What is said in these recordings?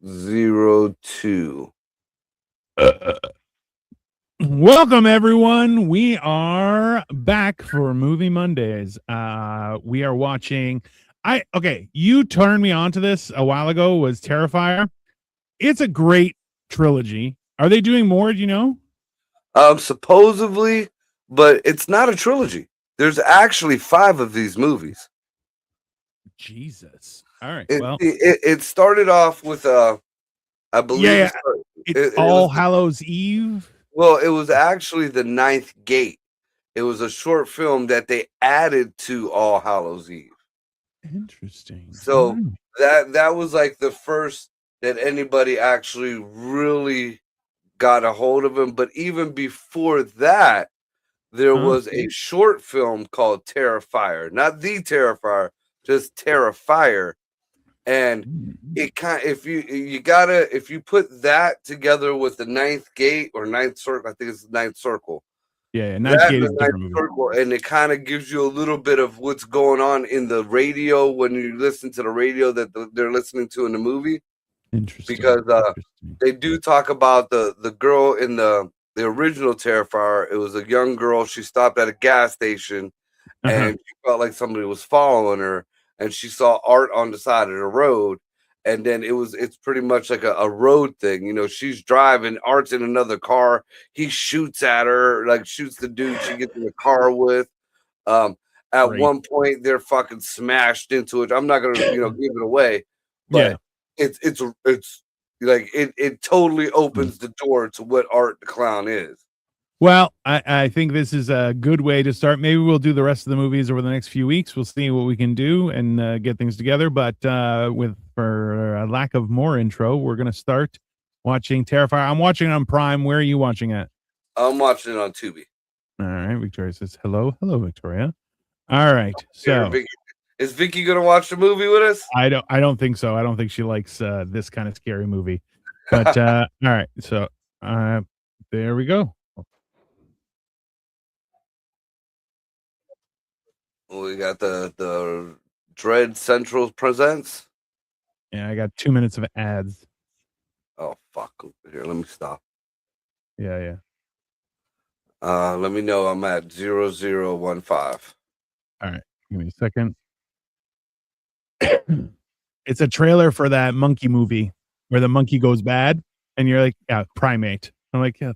02. Welcome everyone. We are back for Movie Mondays. We are watching you turned me on to this a while ago, was Terrifier. It's a great trilogy. Are they doing more, do you know? Supposedly, but it's not a trilogy. There's actually 5 of these movies. Jesus. All right. It started off with I believe it's it All was Hallows Eve. it was actually the Ninth Gate. It was a short film that they added to All Hallows Eve. Interesting. So that was like the first that anybody actually really got a hold of him. But even before that, there was a short film called Terrifier, not the Terrifier, just Terrifier. And it kind of, if you put that together with the Ninth Gate or Ninth Circle, I think it's the Ninth Circle. Yeah, Ninth Gate is a different movie. Circle, and it kind of gives you a little bit of what's going on in the radio when you listen to the radio that they're listening to in the movie. Interesting. Because they do talk about the girl in the original Terrifier. It was a young girl. She stopped at a gas station, and she felt like somebody was following her, and she saw Art on the side of the road. And then it's pretty much like a road thing. You know, she's driving, Art's in another car. He shoots at her, like shoots the dude she gets in the car with. At one point, they're fucking smashed into it. I'm not gonna, give it away, but it's like it totally opens the door to what Art the Clown is. Well, I think this is a good way to start. Maybe we'll do the rest of the movies over the next few weeks. We'll see what we can do and get things together. But for a lack of more intro, we're going to start watching Terrifier. I'm watching it on Prime. Where are you watching it? I'm watching it on Tubi. All right. Victoria says hello. Hello, Victoria. All right. So is Vicky going to watch the movie with us? I don't think so. I don't think she likes this kind of scary movie. But all right. So there we go. We got the Dread Central presents. Yeah, I got 2 minutes of ads. Oh fuck! Here, let me stop. Yeah. Let me know. I'm at 0015. All right, give me a second. It's a trailer for that monkey movie where the monkey goes bad, and you're like, yeah, primate. I'm like, yeah,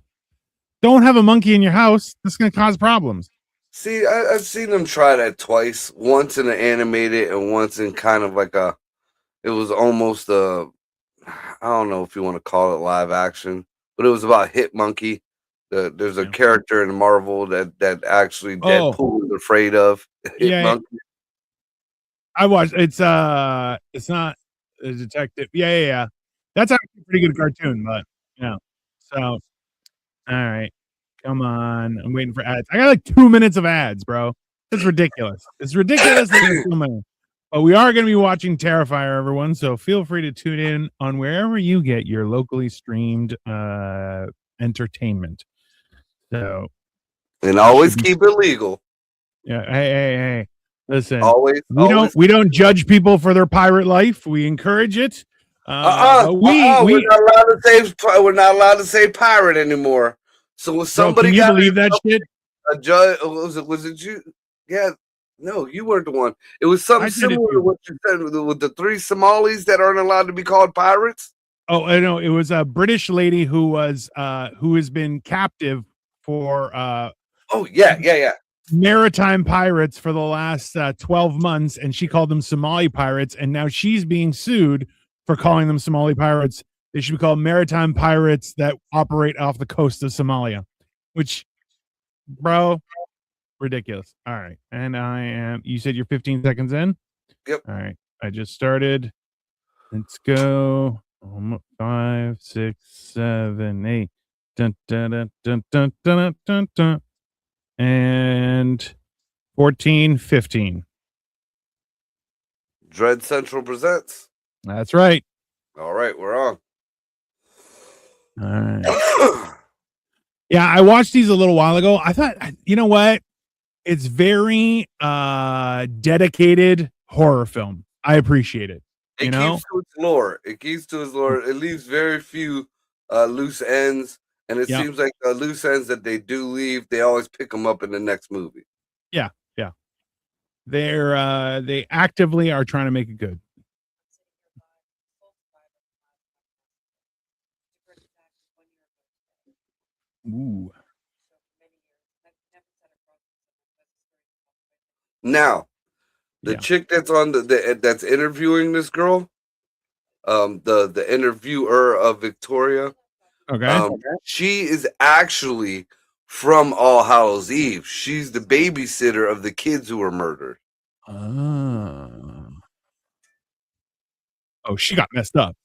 don't have a monkey in your house. This is gonna cause problems. See, I've seen them try that twice. Once in an animated, and once in kind of like it was almost I don't know if you want to call it live action, but it was about Hit Monkey. There's a character in Marvel that actually Deadpool is afraid of. Hit Monkey. I watched. It's not a detective. Yeah. That's actually a pretty good cartoon, but yeah. So, all right. Come on. I'm waiting for ads. I got like 2 minutes of ads, bro. It's ridiculous. It's ridiculous. But we are going to be watching Terrifier, everyone. So feel free to tune in on wherever you get your locally streamed entertainment. So, and always keep it legal. Yeah. Hey. Listen. Always. We don't judge people for their pirate life. We encourage it. We're not allowed to say pirate anymore. So when somebody can you believe that shit? A judge was it you? Yeah, no, you weren't the one. It was something similar to what you said with the 3 Somalis that aren't allowed to be called pirates. Oh, I know. It was a British lady who has been captive for maritime pirates for the last 12 months, and she called them Somali pirates, and now she's being sued for calling them Somali pirates. They should be called maritime pirates that operate off the coast of Somalia, which, bro, ridiculous. All right. And you said you're 15 seconds in? Yep. All right. I just started. Let's go. 5, 6, 7, 8. Dun, dun, dun, dun, dun, dun, dun, dun. And 14, 15. Dread Central presents. That's right. All right, we're on. All right. Yeah, I watched these a little while ago. I thought, you know what? It's very dedicated horror film. I appreciate it. You It know? keeps to its lore. It keeps to its lore. It leaves very few loose ends, and it Yeah. seems like the loose ends that they do leave, they always pick them up in the next movie. Yeah. Yeah. They actively are trying to make it good. Ooh. Now, the Yeah. chick that's on that's interviewing this girl, the interviewer of Victoria, Okay. she is actually from All Hallows Eve. She's the babysitter of the kids who were murdered. Oh. Oh, she got messed up.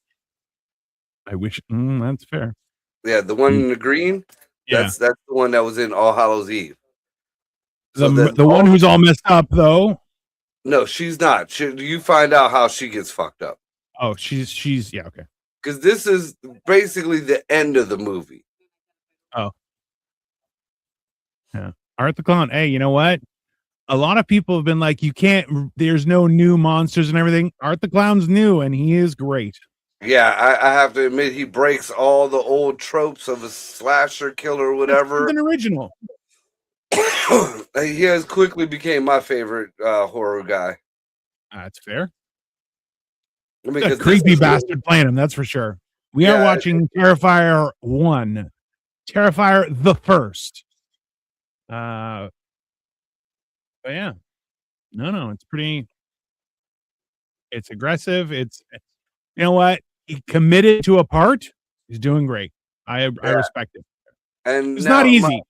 I wish that's fair. Yeah, the one Mm, in the green, yeah. that's the one that was in All Hallows Eve. So The then the one all who's all messed up though. no, she's not. You find out how she gets fucked up. Oh, she's yeah, okay. Because this is basically the end of the movie. Oh. Yeah. Art the Clown. Hey, you know what? A lot of people have been like, you can't, there's no new monsters and everything. Art the Clown's new and he is great. Yeah, I have to admit he breaks all the old tropes of a slasher killer or It's whatever. something original. He has quickly became my favorite horror guy. That's fair. I mean, A because this creepy is bastard playing him, that's for sure. We are yeah, watching Terrifier 1. Terrifier the first. But yeah. No, it's pretty, it's aggressive. It's, you know what? He committed to a part. He's doing great. I yeah. respect it. And It's not now easy.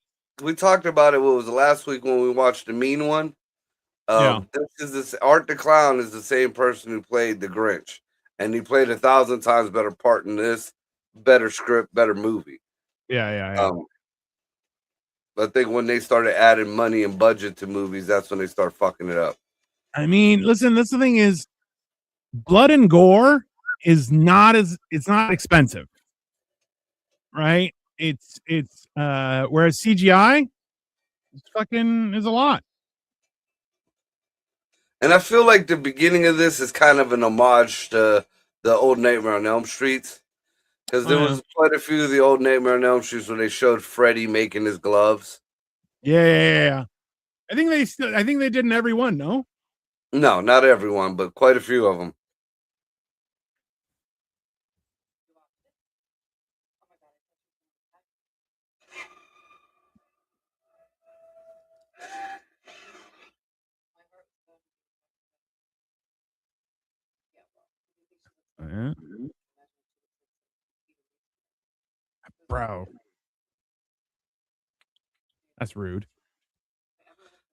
we talked about it. What was the last week when we watched the Mean One? Yeah. This Art the Clown is the same person who played the Grinch, and he played 1,000 times better part in this, better script, better movie. Yeah. I think when they started adding money and budget to movies, that's when they start fucking it up. I mean, listen, that's the thing is blood and gore is not as it's not expensive. Right? It's whereas CGI it's fucking is a lot. And I feel like the beginning of this is kind of an homage to the old Nightmare on Elm Streets. Because Oh, there yeah. was quite a few of the old Nightmare on Elm Streets where they showed Freddy making his gloves. Yeah. I think they did in every one, no? No, not everyone, but quite a few of them. Yeah. Bro. That's rude.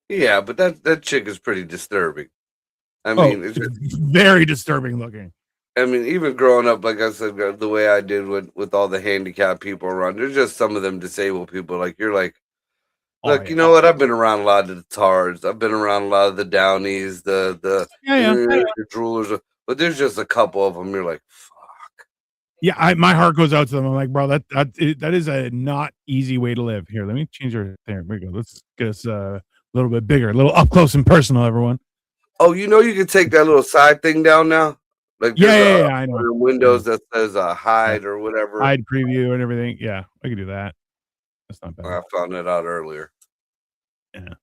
Yeah, but that chick is pretty disturbing. I Oh, mean, it's just, very disturbing looking. I mean, even growing up, like I said, the way I did with all the handicapped people around, there's just some of them disabled people. Like you're like, Oh look, you yeah. know what? I've been around a lot of the Tards. I've been around a lot of the Downies, Yeah. the Droolers, but there's just a couple of them. You're like, fuck. Yeah, my heart goes out to them. I'm like, bro, that is a not easy way to live. Here, let me change our there. We go. Let's get us a little bit bigger, a little up close and personal, everyone. Oh, you know, you can take that little side thing down now. Like there's Yeah, I know. Windows Yeah. that says hide or whatever. Hide preview and everything. Yeah, I can do that. That's not bad. I found that out earlier. Yeah.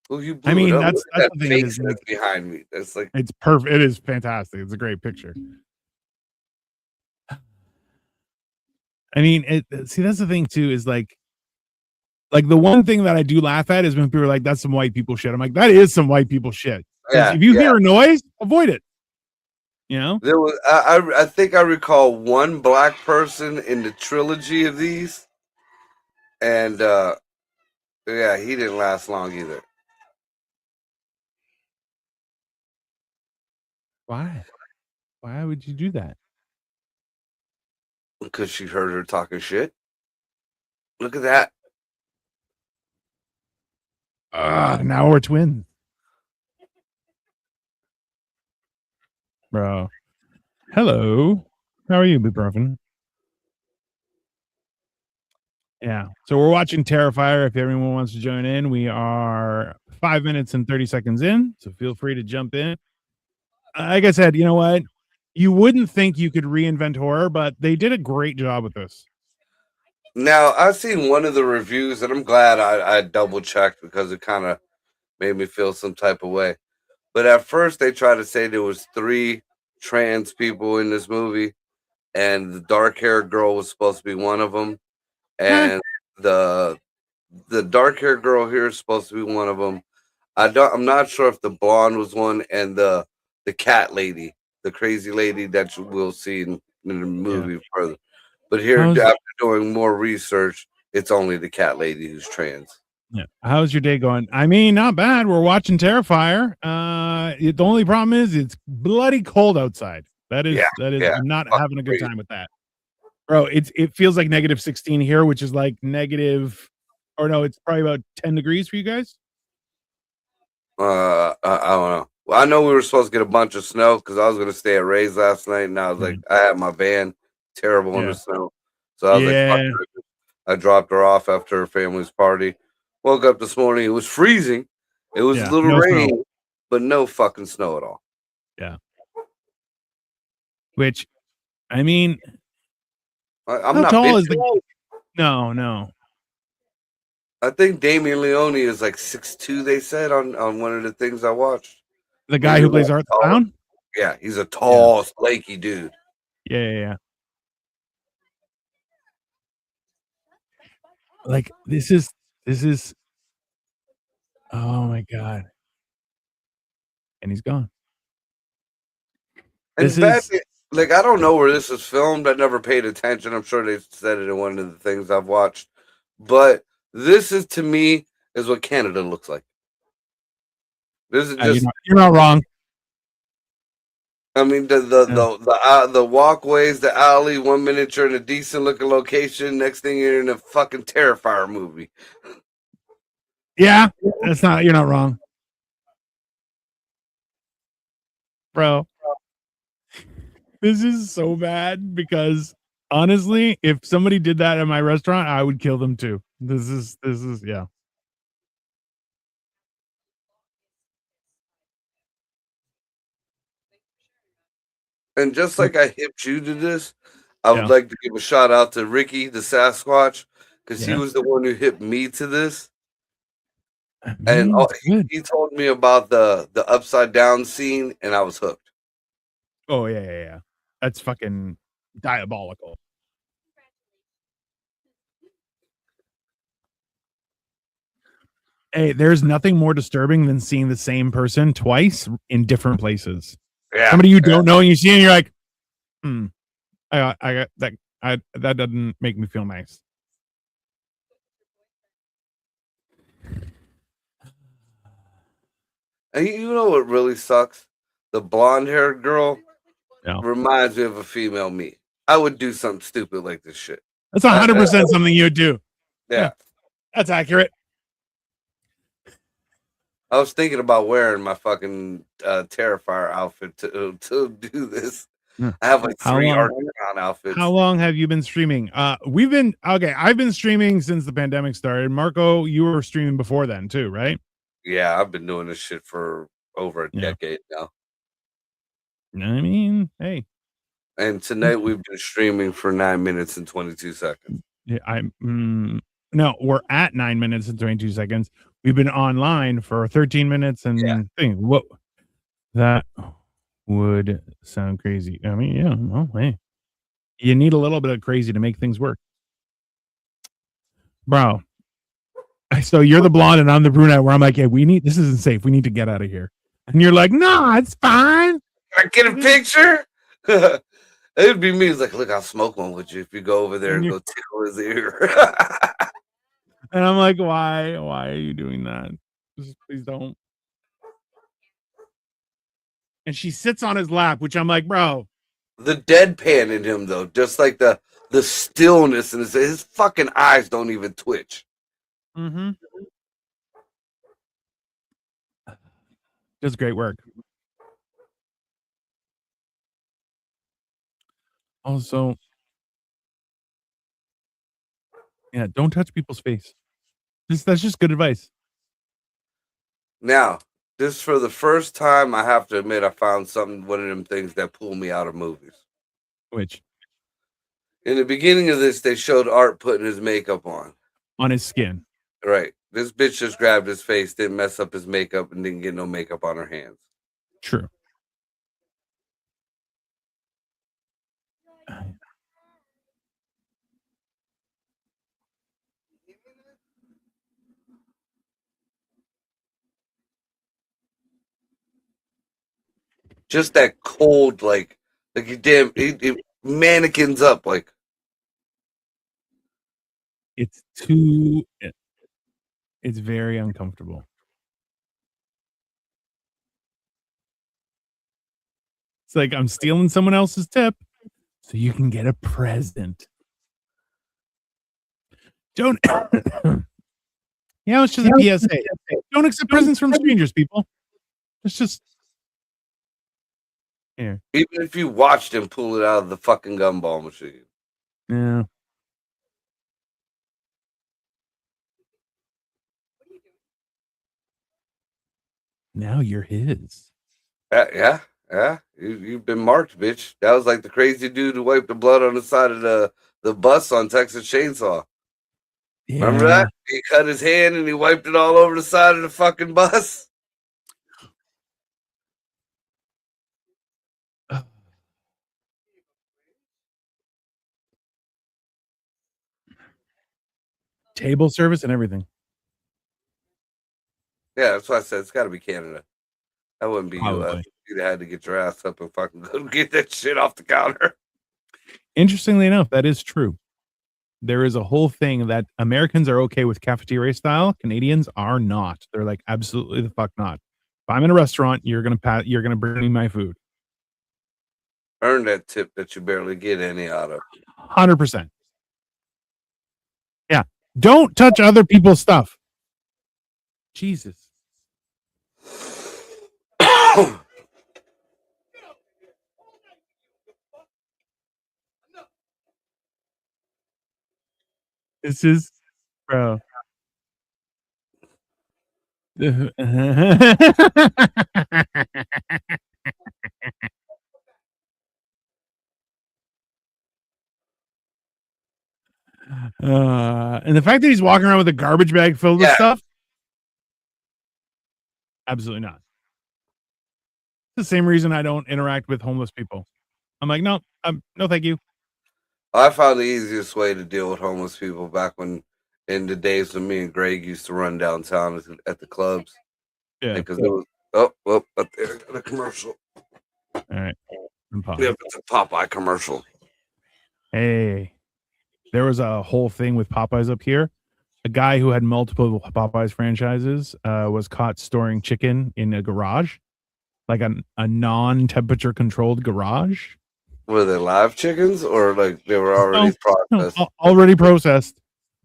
Oh, you I blew it mean, up. that's Look at the that thing face is like that's behind me. That's like it's perfect. It is fantastic. It's a great picture. I mean, see that's the thing too is like the one thing that I do laugh at is when people are like, "That's some white people shit." I'm like, "That is some white people shit." Because yeah, if you yeah. hear a noise, avoid it. You know? There was I think I recall one black person in the trilogy of these, and yeah, he didn't last long either. Why? Why would you do that? Because she heard her talking shit. Look at that. Now we're twins. Bro. Hello. How are you, Brufen? Yeah. So we're watching Terrifier. If everyone wants to join in, we are 5 minutes and 30 seconds in. So feel free to jump in. Like I said, you know what? You wouldn't think you could reinvent horror, but they did a great job with this. Now I've seen one of the reviews, and I'm glad I double checked because it kind of made me feel some type of way. But at first, they tried to say there was 3 trans people in this movie, and the dark haired girl was supposed to be one of them, Eh, and the the dark haired girl here is supposed to be one of them. I'm not sure if the blonde was one, and the cat lady, the crazy lady that you will see in the yeah. movie further. But here, How's after doing more research, it's only the cat lady who's trans. Yeah. How's your day going? I mean, not bad. We're watching Terrifier. The only problem is it's bloody cold outside. Yeah, That is. yeah, I'm not fucking having a good crazy. time with that, bro. It feels like -16 here, which is like negative, or no, it's probably about 10 degrees for you guys. I don't know. Well, I know we were supposed to get a bunch of snow because I was going to stay at Ray's last night, and I was like, Mhm. I had my van terrible in the Yeah. snow, so I was like, fuck Yeah. it. I dropped her off after her family's party. Woke up this morning, it was freezing. It was a Yeah. little No snow. rain, but no fucking snow at all. Yeah. Which, I mean, I'm how not tall bitching. is the? No, no. I think Damien Leone is like 6'2", they said on one of the things I watched. The guy Maybe a who plays little Art the taller. Clown. Yeah, he's a Yeah. tall, lanky dude. Yeah. Like this is. Oh my god. And he's gone. And This back, is like, I don't know where this is filmed. I never paid attention. I'm sure they said it in one of the things I've watched. But this is, to me, is what Canada looks like. This is just, you're not wrong. I mean, Yeah. the walkways, the alley. 1 minute you're in a decent looking location. Next thing you're in a fucking Terrifier movie. Yeah, that's not. You're not wrong, bro. This is so bad because honestly, if somebody did that at my restaurant, I would kill them too. This is yeah. And just Like like I hipped you to this, I would yeah, like to give a shout out to Ricky, the Sasquatch, because he yeah. was the one who hipped me to this. I And mean, it's good. he told me about the upside down scene, and I was hooked. Oh yeah. That's fucking diabolical. Hey, there's nothing more disturbing than seeing the same person twice in different places. Yeah, Somebody you don't know, and you see, and you're like, hmm, I got that. That doesn't make me feel nice. and you know what really sucks? The blonde haired girl Yeah, reminds me of a female me. I would do something stupid like this shit. that's 100% something you would do. Yeah, Yeah, that's accurate. I was thinking about wearing my fucking Terrifier outfit to do this. Yeah. I have like How 3 long? Arcon How outfits. long have you been streaming? We've been okay. I've been streaming since the pandemic started. Marco, you were streaming before then too, right? Yeah, I've been doing this shit for over a Yeah. decade now. I mean, hey, And tonight we've been streaming for 9 minutes and 22 seconds. yeah, no, we're at 9 minutes and 22 seconds. We've been online for 13 minutes Yeah. and thing. What that would sound crazy. I mean, yeah, well, hey, you need a little bit of crazy to make things work, bro. So you're the blonde and I'm the brunette. Where I'm like, yeah, this isn't safe. We need to get out of here. And you're like, no, it's fine. Can I get a picture? It'd be me. It's like, look, I'll smoke one with you if you go over there And and you go tickle his ear. and I'm like, why? Why are you doing that? Just please don't. And she sits on his lap, which I'm like, bro. The deadpan in him, though, just like the stillness and his fucking eyes don't even twitch. Mm-hmm. Does great work. Also, yeah, don't touch people's face. That's just good advice. Now, This for the first time, I have to admit, I found one of them things that pull me out of movies. Which? In the beginning of this, they showed Art putting his makeup on his skin. Right. This bitch just grabbed his face, didn't mess up his makeup, and didn't get no makeup on her hands. True. Just that cold, like you damn, it mannequins up, like. It's too. It's very uncomfortable. It's like I'm stealing someone else's tip so you can get a present. Don't. Yeah, it's just a PSA. Don't accept presents from strangers, people. It's just. Here. Even if you watched him pull it out of the fucking gumball machine. Yeah. Now you're his. Yeah. You've been marked, bitch. That was like the crazy dude who wiped the blood on the side of the bus on Texas Chainsaw. Yeah. Remember that? He cut his hand and he wiped it all over the side of the fucking bus. Table service and everything. Yeah, that's why I said it's got to be Canada. That wouldn't be U.S. You'd had to get your ass up and fucking go get that shit off the counter. Interestingly enough, that is true. There is a whole thing that Americans are okay with cafeteria style. Canadians are not. They're like, absolutely the fuck not. If I'm in a restaurant, you're gonna bring me my food. Earn that tip that you barely get any out of. 100%. Yeah. Don't touch other people's stuff. Jesus. This is, bro. And the fact that he's walking around with a garbage bag filled with stuff, absolutely not. It's the same reason I don't interact with homeless people. I'm like, no, no, thank you. I found the easiest way to deal with homeless people back when, in the days when me and Greg used to run downtown at the clubs. Yeah, because it was up there, the commercial. All right, yeah, it's a Popeye commercial. Hey, there was a whole thing with Popeyes up here. A guy who had multiple Popeyes franchises was caught storing chicken in a garage, like a non-temperature controlled garage. Were they live chickens or like they were already processed? No, already processed,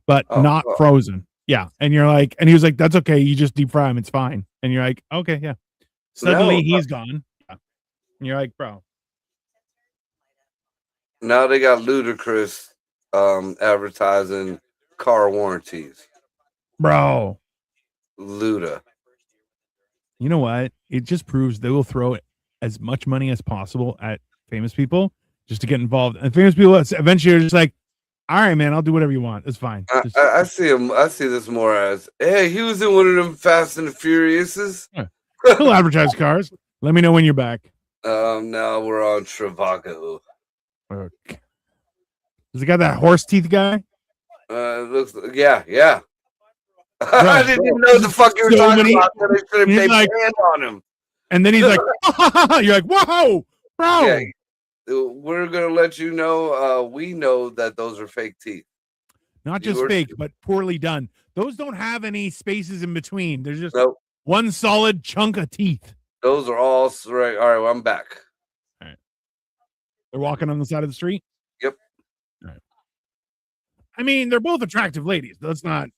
but not frozen. Yeah. And you're like, and he was like, that's okay. You just deep fry them. It's fine. And you're like, okay, yeah. Suddenly he's gone. Yeah. And you're like, bro. Now they got ludicrous advertising car warranties. Bro. Luda. You know what? It just proves they will throw as much money as possible at famous people just to get involved. And famous people eventually are just like, all right, man, I'll do whatever you want. It's fine. I see him. I see this more as, hey, he was in one of them Fast and the Furiouses. Yeah. He'll advertise cars. Let me know when you're back. Now we're on Trivago. Okay. Has he got that horse teeth guy? Looks. Yeah. I didn't even know the fuck you were talking about. They should have taken hand on him. And then he's like, you're like, whoa, bro. Yeah, we're gonna let you know. We know that those are fake teeth. Not just fake, but poorly done. Those don't have any spaces in between. There's just one solid chunk of teeth. Those are all right. All right, well, I'm back. All right. They're walking on the side of the street? Yep. All right. I mean, they're both attractive ladies. That's not.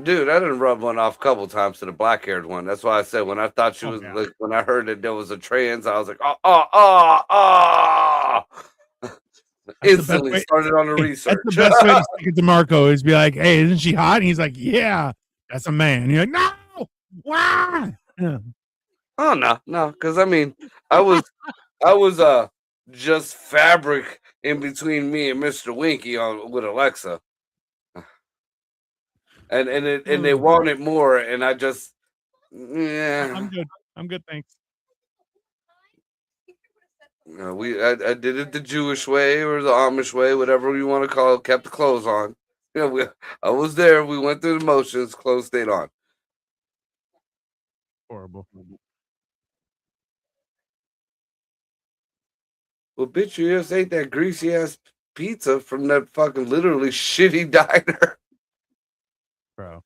Dude, I didn't rub one off a couple times to the black-haired one. That's why I said when I thought she was like, when I heard that there was a trans, I was like, instantly started on the research. That's the best way to stick it to Marco is be like, hey, isn't she hot? And he's like, yeah, that's a man. And you're like, no, why? Yeah. Oh no, because I mean, I was I was just fabric in between me and Mr. Winky on with Alexa, and they Oh, wanted more, and I just yeah. I'm good. I'm good, thanks. I did it the Jewish way or the Amish way, whatever you want to call it. Kept the clothes on. I was there. We went through the motions. Clothes stayed on. Horrible. Well, bitch, you just ate that greasy ass pizza from that fucking literally shitty diner. Bro.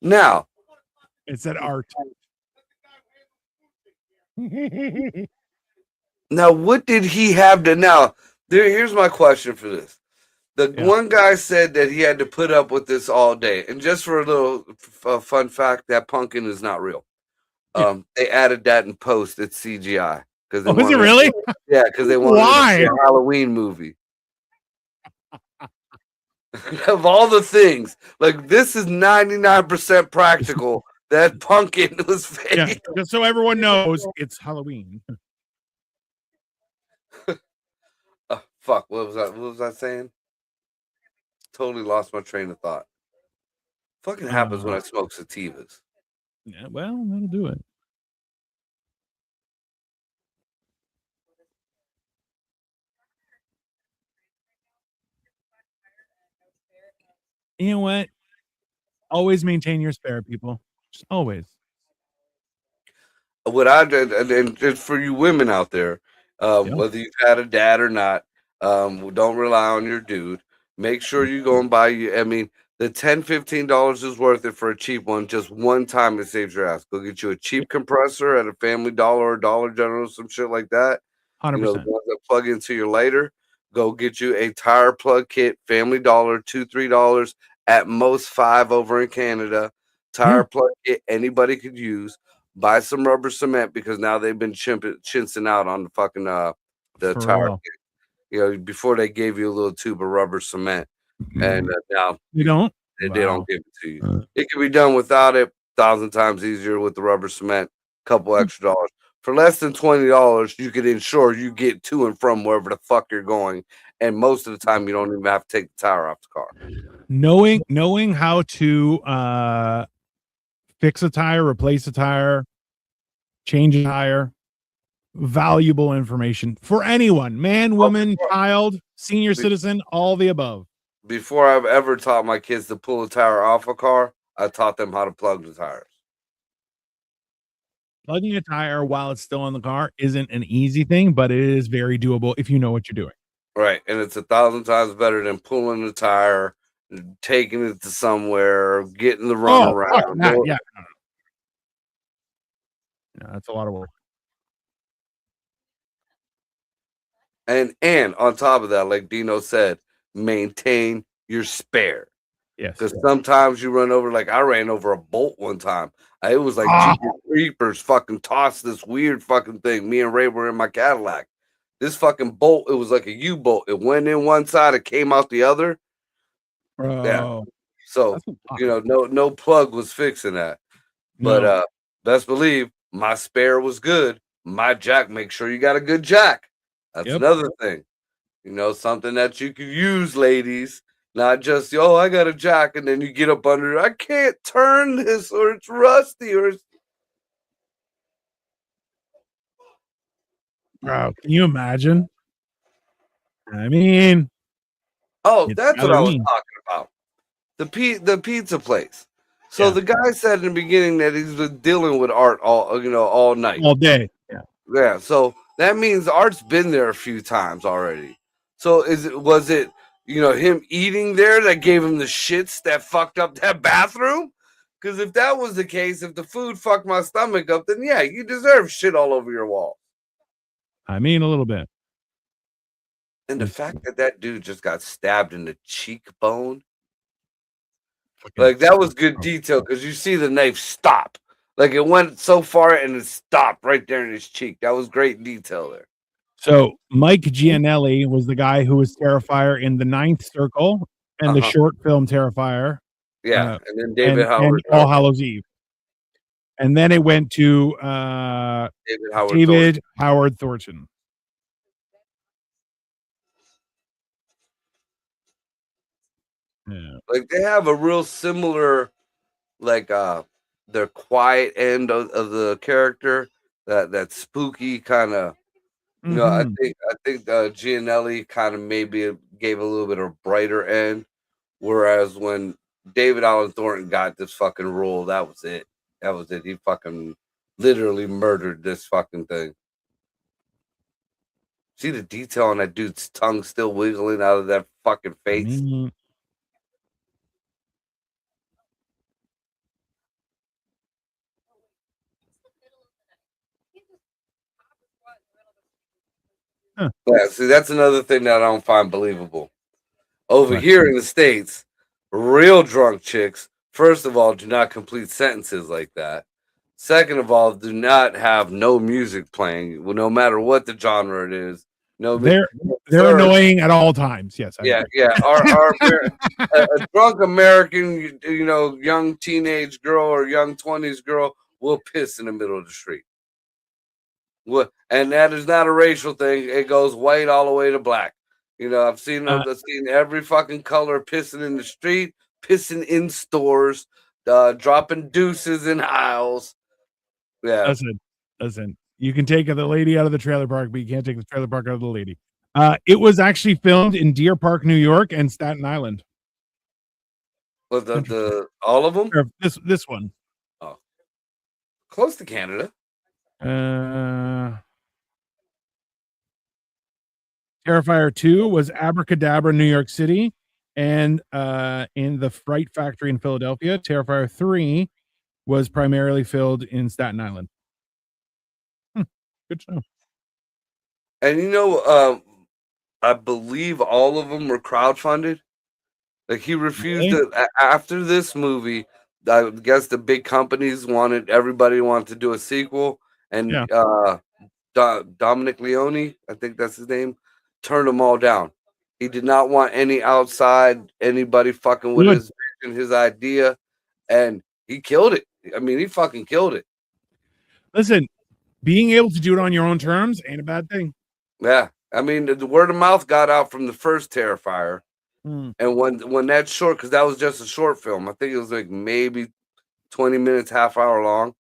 Now, It said art. now, what did he have to now? Here's my question for this. The Yeah. one guy said that he had to put up with this all day. And just for a little fun fact, that pumpkin is not real. Yeah. They added that in post. It's CGI because they Oh, is it wanted, really? yeah, because they wanted it to be Why? a Halloween movie. Of all the things, like this is 99% practical. That pumpkin was Yeah. fake. Just so everyone knows, it's Halloween. Oh, fuck, what was that? What was I saying? Totally lost my train of thought. Fucking happens when I smoke sativas. Yeah, well, that'll do it. You know what? Always maintain your spare, people. Just always. What I did, and just for you women out there, Yep. whether you've had a dad or not, don't rely on your dude. Make sure you go and buy you. I mean, the $10-15 is worth it for a cheap one. Just one time it saves your ass. Go get you a cheap compressor at a Family Dollar or Dollar General, some shit like that. You know, the 100%. ones that plug into your lighter. Go get you a tire plug kit, Family Dollar, $2-3, at most $5 over in Canada. Yeah. Tire plug kit anybody could use. Buy some rubber cement because now they've been chinsing out on the fucking the For tire. real. You know, before they gave you a little tube of rubber cement, and now You don't? they don't Wow. give it to you. It can be done without it. 1,000 times easier with the rubber cement. Couple extra dollars for less than $20. You could ensure you get to and from wherever the fuck you're going, and most of the time you don't even have to take the tire off the car. Knowing how to fix a tire, replace a tire, change a tire, valuable information for anyone, man, woman, child, senior citizen, all the above. Before I've ever taught my kids to pull a tire off a car, I taught them how to plug the tires. Plugging a tire while it's still in the car isn't an easy thing, but it is very doable if you know what you're doing. Right, and it's 1,000 times better than pulling the tire, taking it to somewhere, getting the runaround. Yeah, no, that's a lot of work. And on top of that, like Dino said, maintain your spare. Yes. Because sometimes you run over, like I ran over a bolt one time. It was like Jeepers Creepers fucking tossed this weird fucking thing. Me and Ray were in my Cadillac. This fucking bolt, it was like a U-bolt. It went in one side, it came out the other. Bro. Yeah. So, no plug was fixing that. No. But best believe my spare was good. My jack, make sure you got a good jack. That's another thing. You know, something that you can use, ladies. Not just, I got a jack, and then you get up under it. I can't turn this, or it's rusty, or it's... Bro, can you imagine? I mean, that's what I was talking about. The pizza place. So the guy said in the beginning that he's been dealing with Art all night. All day. Yeah. So that means Art's been there a few times already. So was it him eating there that gave him the shits that fucked up that bathroom? Because if that was the case, if the food fucked my stomach up, then yeah, you deserve shit all over your wall. I mean, a little bit. And the fact that dude just got stabbed in the cheekbone, like that was good detail because you see the knife stop. Like it went so far and it stopped right there in his cheek. That was great detail there. So Mike Gianelli was the guy who was Terrifier in the Ninth Circle. and the short film Terrifier. Yeah, and then And David Howard. All Hallows Eve. And then it went to David Howard Thornton. Yeah. Like they have a real similar, like their quiet end of the character, that spooky kind of. You know, I think Gianelli kind of maybe gave a little bit of brighter end, whereas when David Allen Thornton got this fucking role, that was it. That was it. He fucking literally murdered this fucking thing. See the detail on that dude's tongue still wiggling out of that fucking face. Huh. Yeah, see, that's another thing that I don't find believable. Over here in the States, real drunk chicks, first of all, do not complete sentences like that. Second of all, do not have no music playing, no matter what the genre it is. No, they're annoying at all times. Yes, yeah. A drunk American, young teenage girl or young 20s girl will piss in the middle of the street. And that is not a racial thing. It goes white all the way to black. I've seen every fucking color pissing in the street, pissing in stores, dropping deuces in aisles. Yeah. Listen. You can take the lady out of the trailer park, but you can't take the trailer park out of the lady. It was actually filmed in Deer Park, New York, and Staten Island. But the all of them? Or this one. Oh, close to Canada. Terrifier 2 was Abracadabra, New York City, and in the Fright Factory in Philadelphia. Terrifier 3 was primarily filmed in Staten Island. Good show. And I believe all of them were crowdfunded. Like he refused to, after this movie. I guess the big companies everybody wanted to do a sequel, and Dominic Leone, I think that's his name, turned them all down. He did not want anybody fucking with his vision, his idea, and he killed it. I mean, he fucking killed it. Listen, being able to do it on your own terms ain't a bad thing. Yeah, I mean, the word of mouth got out from the first Terrifier, and when that short, because that was just a short film, I think it was like maybe 20 minutes, half hour long.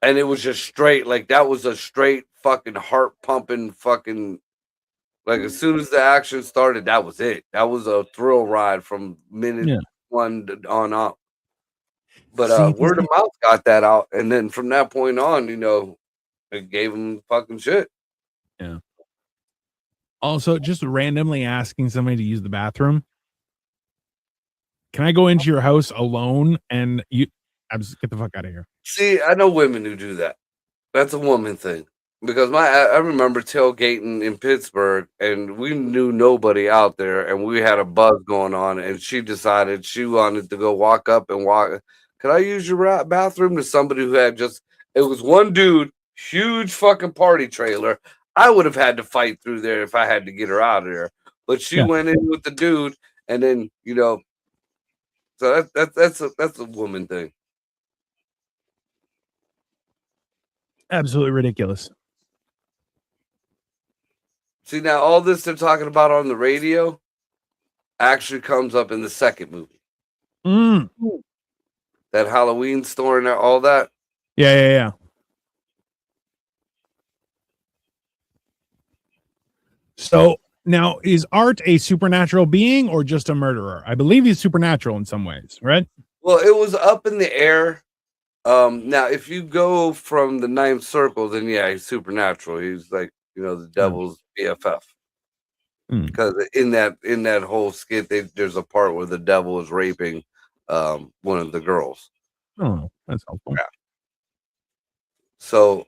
And it was just straight, like that was a straight fucking heart pumping fucking, like as soon as the action started, that was it. That was a thrill ride from minute one on up. But word of mouth got that out, and then from that point on, it gave him fucking shit. Yeah. Also, just randomly asking somebody to use the bathroom. Can I go into your house alone and just get the fuck out of here? See, I know women who do that. That's a woman thing. Because I remember tailgating in Pittsburgh, and we knew nobody out there, and we had a buzz going on, and she decided she wanted to go walk up and walk. Could I use your bathroom? To somebody who had it was one dude, huge fucking party trailer. I would have had to fight through there if I had to get her out of there. But she went in with the dude, and then, so that's a woman thing. Absolutely ridiculous. See, now all this they're talking about on the radio actually comes up in the second movie. That Halloween store and all that. Yeah. So now, is Art a supernatural being or just a murderer? I believe he's supernatural in some ways, right? Well, it was up in the air. Now, if you go from the ninth circle, then yeah, he's supernatural. He's like, the devil's BFF. Because in that whole skit, there's a part where the devil is raping one of the girls. Oh, that's helpful. Yeah. So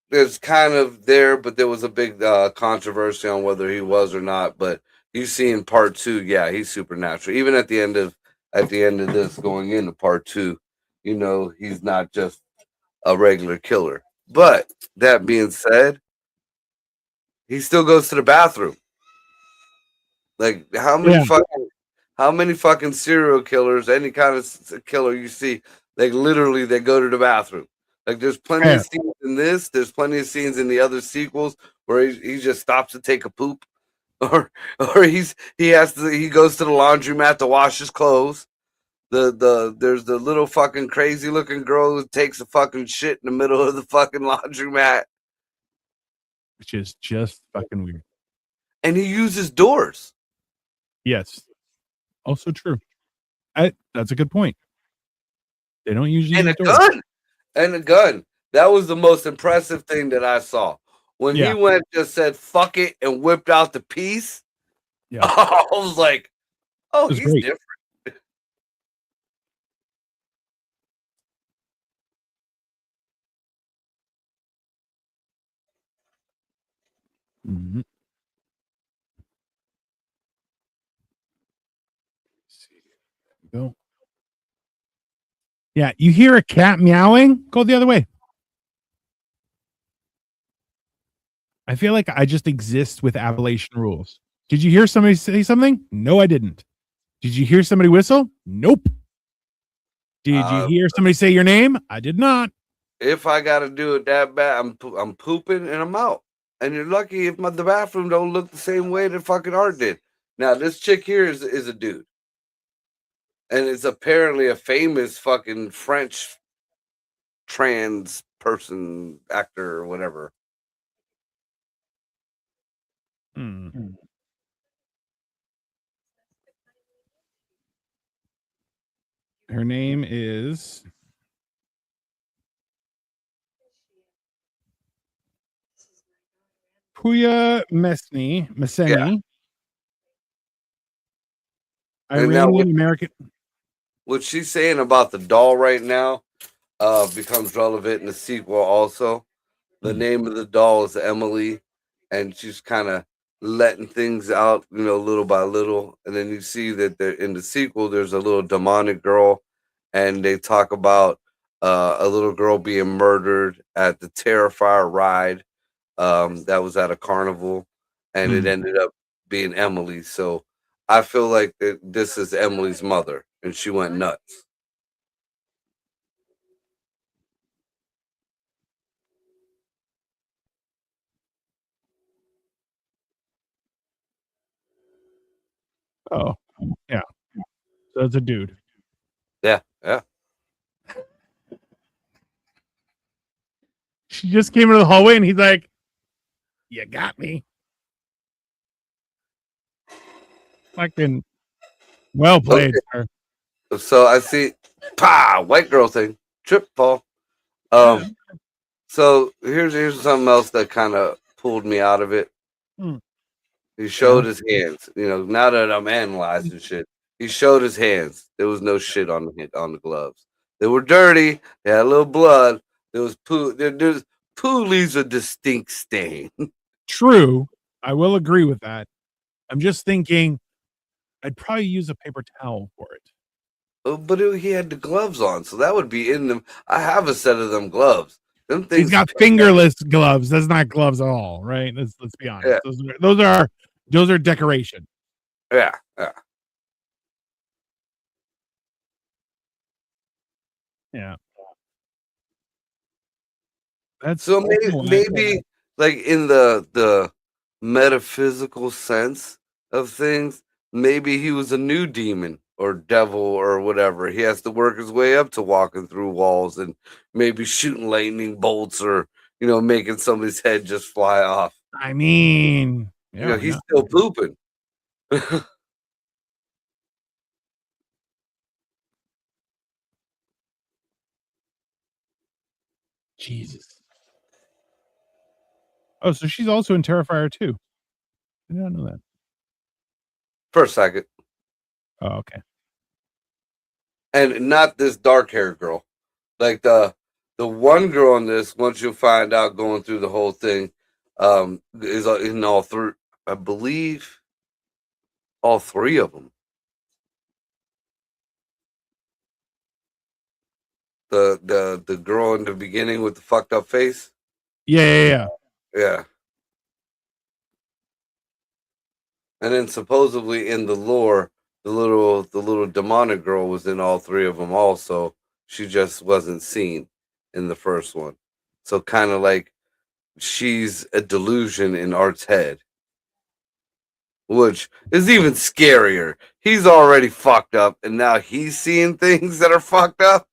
there's kind of there, but there was a big controversy on whether he was or not. But you see in part 2, yeah, he's supernatural. Even at the end of this, going into part 2, he's not just a regular killer. But that being said, he still goes to the bathroom. Like Yeah. how many fucking serial killers, any kind of killer you see, like literally they go to the bathroom. Like there's plenty Fair. of scenes in this. There's plenty of scenes in the other sequels where he just stops to take a poop, or he goes to the laundromat to wash his clothes. There's the little fucking crazy looking girl who takes a fucking shit in the middle of the fucking laundromat, Which is just fucking weird. and he uses doors. Yes. Also true. That's a good point. They don't usually And use a doors. gun. And a gun. That was the most impressive thing that I saw. When he Yeah. went, just said fuck it and whipped out the piece. Yeah. I was like, oh, It was he's great. different. Mhm. Go. Yeah, you hear a cat meowing? Go the other way. I feel like I just exist with Appalachian rules. Did you hear somebody say something? No, I didn't. Did you hear somebody whistle? Nope. Did you Uh, hear somebody say your name? I did not. if I got to do it that bad, I'm pooping and I'm out. And you're lucky if the bathroom don't look the same way that fucking art did. Now this chick here is a dude, and it's apparently a famous fucking French trans person, actor, or whatever. Hmm. Her name is Puya Yeah. Messeni, And now Iranian American. what she's saying about the doll right now becomes relevant in the sequel also. The Hmm. name of the doll is Emily, and she's kind of letting things out, little by little. And then you see that in the sequel, there's a little demonic girl, and they talk about a little girl being murdered at the Terrifier ride that was at a carnival, and it Hmm. ended up being Emily. So I feel like this is Emily's mother, and she went nuts. Oh, yeah. So it's a dude. Yeah, yeah. She just came into the hallway and he's like, "You got me." Fucking well played, Okay, sir. so I see, white girl thing, trip fall. Yeah. So here's something else that kind of pulled me out of it. Hmm. He Yeah. showed his hands. Now that I'm analyzing shit, he showed his hands. There was no shit on the gloves. They were dirty. They had a little blood. There was poo. There's poo leaves a distinct stain. True. I will agree with that. I'm just thinking I'd probably use a paper towel for it. But he had the gloves on, so that would be in them. I have a set of them gloves. Them He's things. got fingerless gloves. That's not gloves at all, right? Let's be honest. Yeah, Those are decoration. yeah, yeah. Yeah. That's So maybe like in the metaphysical sense of things, maybe he was a new demon or devil or whatever. He has to work his way up to walking through walls and maybe shooting lightning bolts or making somebody's head just fly off. I mean, yeah, why He's not? still pooping. Jesus. Oh, so she's also in Terrifier too. I did not know that. For a second. Oh, okay. And not this dark haired girl. Like the one girl in this, once you find out going through the whole thing, is in all three. I believe all three of them. The girl in the beginning with the fucked up face. Yeah, yeah, yeah. Yeah. And then supposedly in the lore, the little demonic girl was in all three of them also. She just wasn't seen in the first one. So kind of like she's a delusion in Art's head, which is even scarier. He's already fucked up, and now he's seeing things that are fucked up.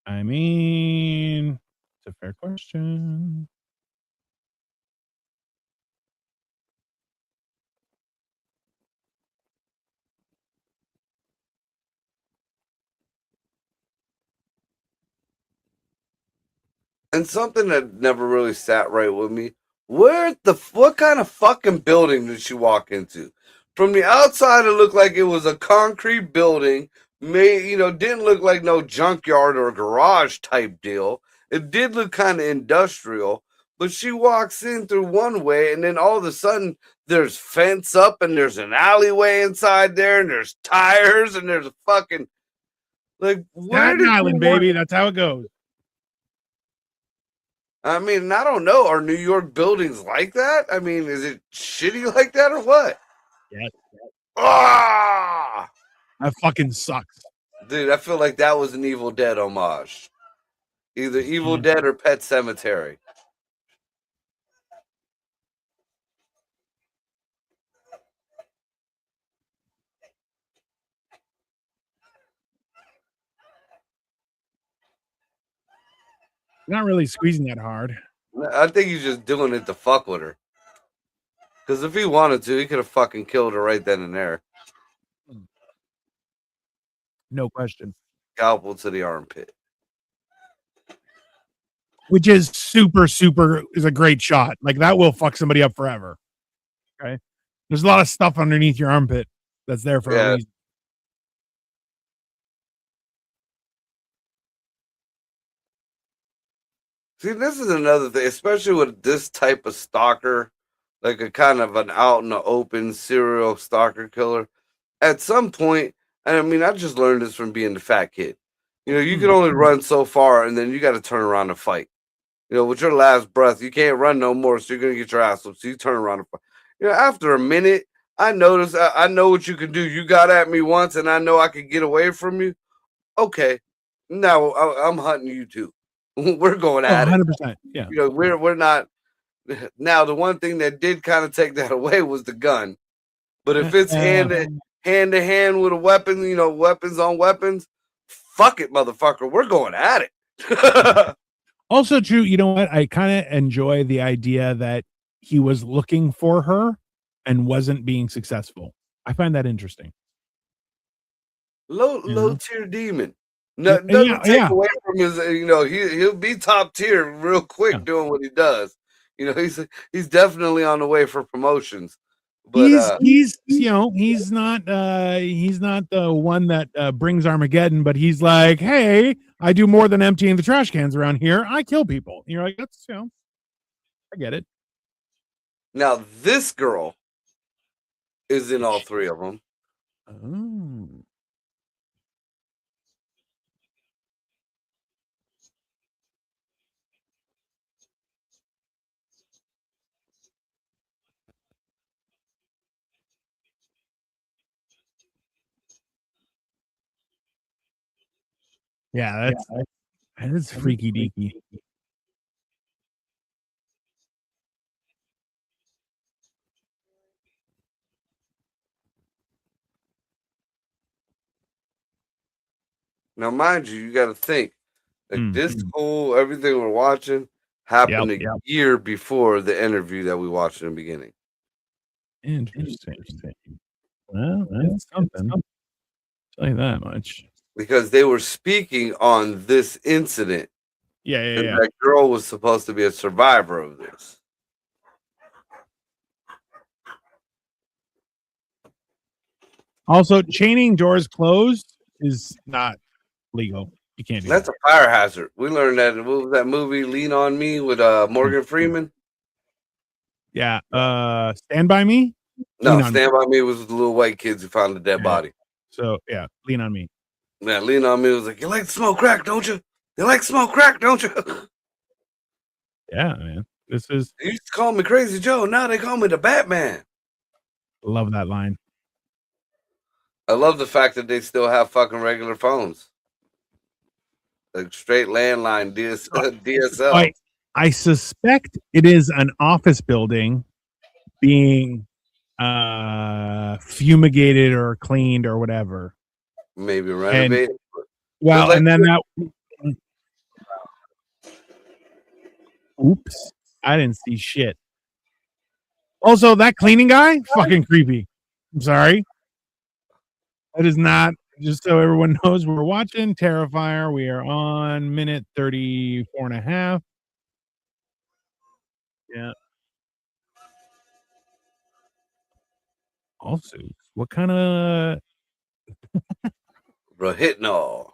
I mean, it's a fair question. And something that never really sat right with me. What kind of fucking building did she walk into? From the outside, it looked like it was a concrete building. Didn't look like no junkyard or garage type deal. It did look kind of industrial, but she walks in through one way, and then all of a sudden, there's fence up, and there's an alleyway inside there, and there's tires, and there's a fucking like where Staten did Island, baby. That's how it goes. I mean, I don't know. Are New York buildings like that? I mean, is it shitty like that or what? Yeah. Ah, That fucking sucks. dude, I feel like that was an Evil Dead homage. Either Evil Yeah. Dead or Pet Cemetery. Not really squeezing that hard. I think he's just doing it to fuck with her. Because if he wanted to, he could have fucking killed her right then and there. No question. Scalpel to the armpit. Which is super is a great shot. Like that will fuck somebody up forever. Okay. There's a lot of stuff underneath your armpit that's there for a reason. See, this is another thing, especially with this type of stalker, like a kind of an out in the open serial stalker killer. At some point, and I mean, I just learned this from being the fat kid. You can only run so far, and then you got to turn around and fight. With your last breath, you can't run no more, so you're gonna get your ass up. So you turn around and fight. After a minute, I noticed I know what you can do. You got at me once, and I know I could get away from you. Okay, now I'm hunting you too. We're going at 100%. it. Yeah. We're not. Now the one thing that did kind of take that away was the gun. But if it's hand to hand with a weapon, weapons on weapons, fuck it, motherfucker. We're going at it. Also true, you know what? I kind of enjoy the idea that he was looking for her and wasn't being successful. I find that interesting. Low tier demon. Nothing to take away from his, he'll be top tier real quick doing what he does. He's definitely on the way for promotions. But he's he's not the one that brings Armageddon, but he's like, hey, I do more than emptying the trash cans around here. I kill people. You're like, that's I get it. Now this girl is in all three of them. Oh. Yeah, that's freaky deaky. Now, mind you got to think like this whole everything we're watching happened a year before the interview that we watched in the beginning. Interesting. Well, that's something. I'll tell you that much. Because they were speaking on this incident. Yeah. That girl was supposed to be a survivor of this. Also, chaining doors closed is not legal. You can't do That's a fire hazard. We learned that. What was that movie, Lean on Me, with Morgan Freeman? Yeah. Stand By Me? No, Stand By Me was the little white kids who found the dead body. So, yeah, Lean on Me. Yeah, Lean on Me was like, you like to smoke crack, don't you? You like to smoke crack, don't you? Yeah, man. This is. They used to call me Crazy Joe. Now they call me the Batman. Love that line. I love the fact that they still have fucking regular phones, like straight landline DSL. I suspect it is an office building being fumigated or cleaned or whatever. Maybe And renovate. well, Like, and then that oops, I didn't see shit. Also, that cleaning guy, fucking creepy. I'm sorry. That is not, just so everyone knows, we're watching Terrifier. We are on minute 34 and a half. Yeah. Also, what kind of Rohypnol.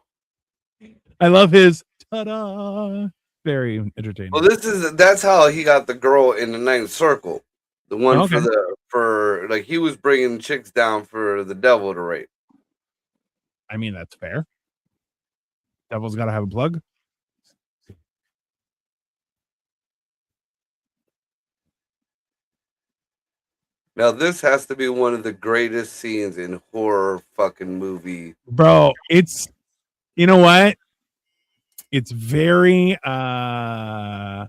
I love his ta-da. Very entertaining. Well, that's how he got the girl in the ninth circle. The one Okay. for like he was bringing chicks down for the devil to rape. I mean, that's fair. Devil's got to have a plug. Now this has to be one of the greatest scenes in horror fucking movie. Bro, it's, you know what? It's very I'm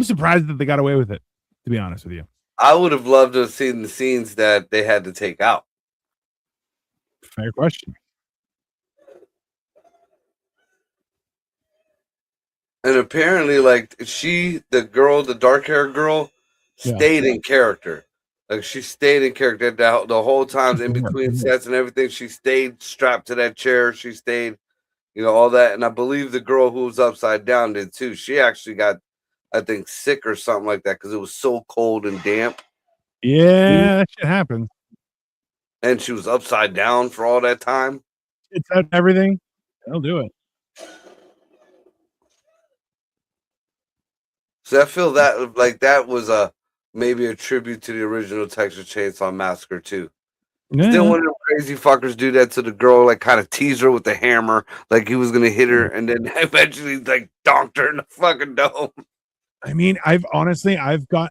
surprised that they got away with it, to be honest with you. I would have loved to have seen the scenes that they had to take out. Fair question. And apparently, like the girl, the dark haired girl, stayed in character. Like she stayed in character the whole time in between sets and everything. She stayed strapped to that chair. She stayed, all that. And I believe the girl who was upside down did too. She actually got, I think, sick or something like that because it was so cold and damp. Yeah, that shit happens. And she was upside down for all that time. It's out everything. They'll do it. So I feel that like that was maybe a tribute to the original Texas Chainsaw Massacre too. Yeah. Still one of them crazy fuckers do that to the girl, like kind of tease her with the hammer, like he was gonna hit her, and then eventually like donked her in the fucking dome. I mean, I've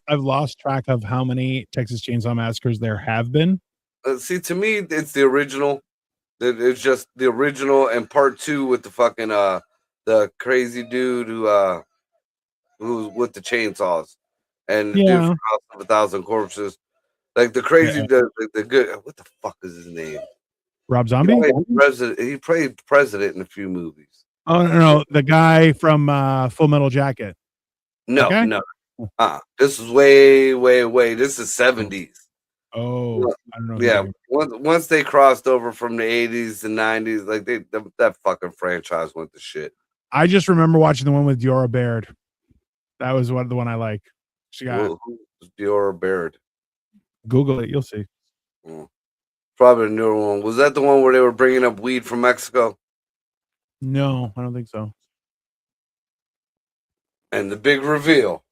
lost track of how many Texas Chainsaw Massacres there have been. See, to me, it's the original. It's just the original and part 2 with the fucking the crazy dude who's with the chainsaws, and the dude from House of a Thousand Corpses, like the crazy the good. What the fuck is his name? Rob Zombie. He played president in a few movies. Oh no, the guy from Full Metal Jacket. No, okay? No. This is way. This is 70s. Oh, I don't know. Yeah, once they crossed over from the 80s and 90s, like that fucking franchise went to shit. I just remember watching the one with Diora Baird. That was the one I like. She got Diora Baird. Google it, you'll see. Probably a newer one. Was that the one where they were bringing up weed from Mexico? No, I don't think so. And the big reveal.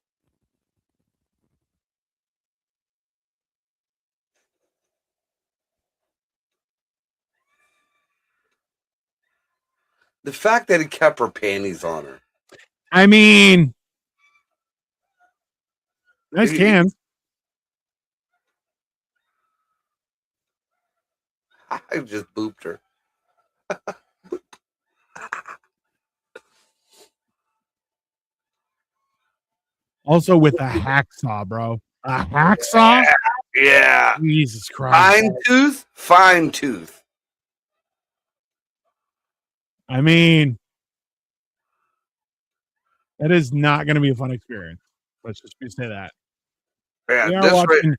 The fact that he kept her panties on her. I mean, nice cans. I just booped her. Also with a hacksaw, bro. A hacksaw? Yeah. Jesus Christ. Fine tooth. I mean, that is not going to be a fun experience. Let's just say that. Yeah, this watching.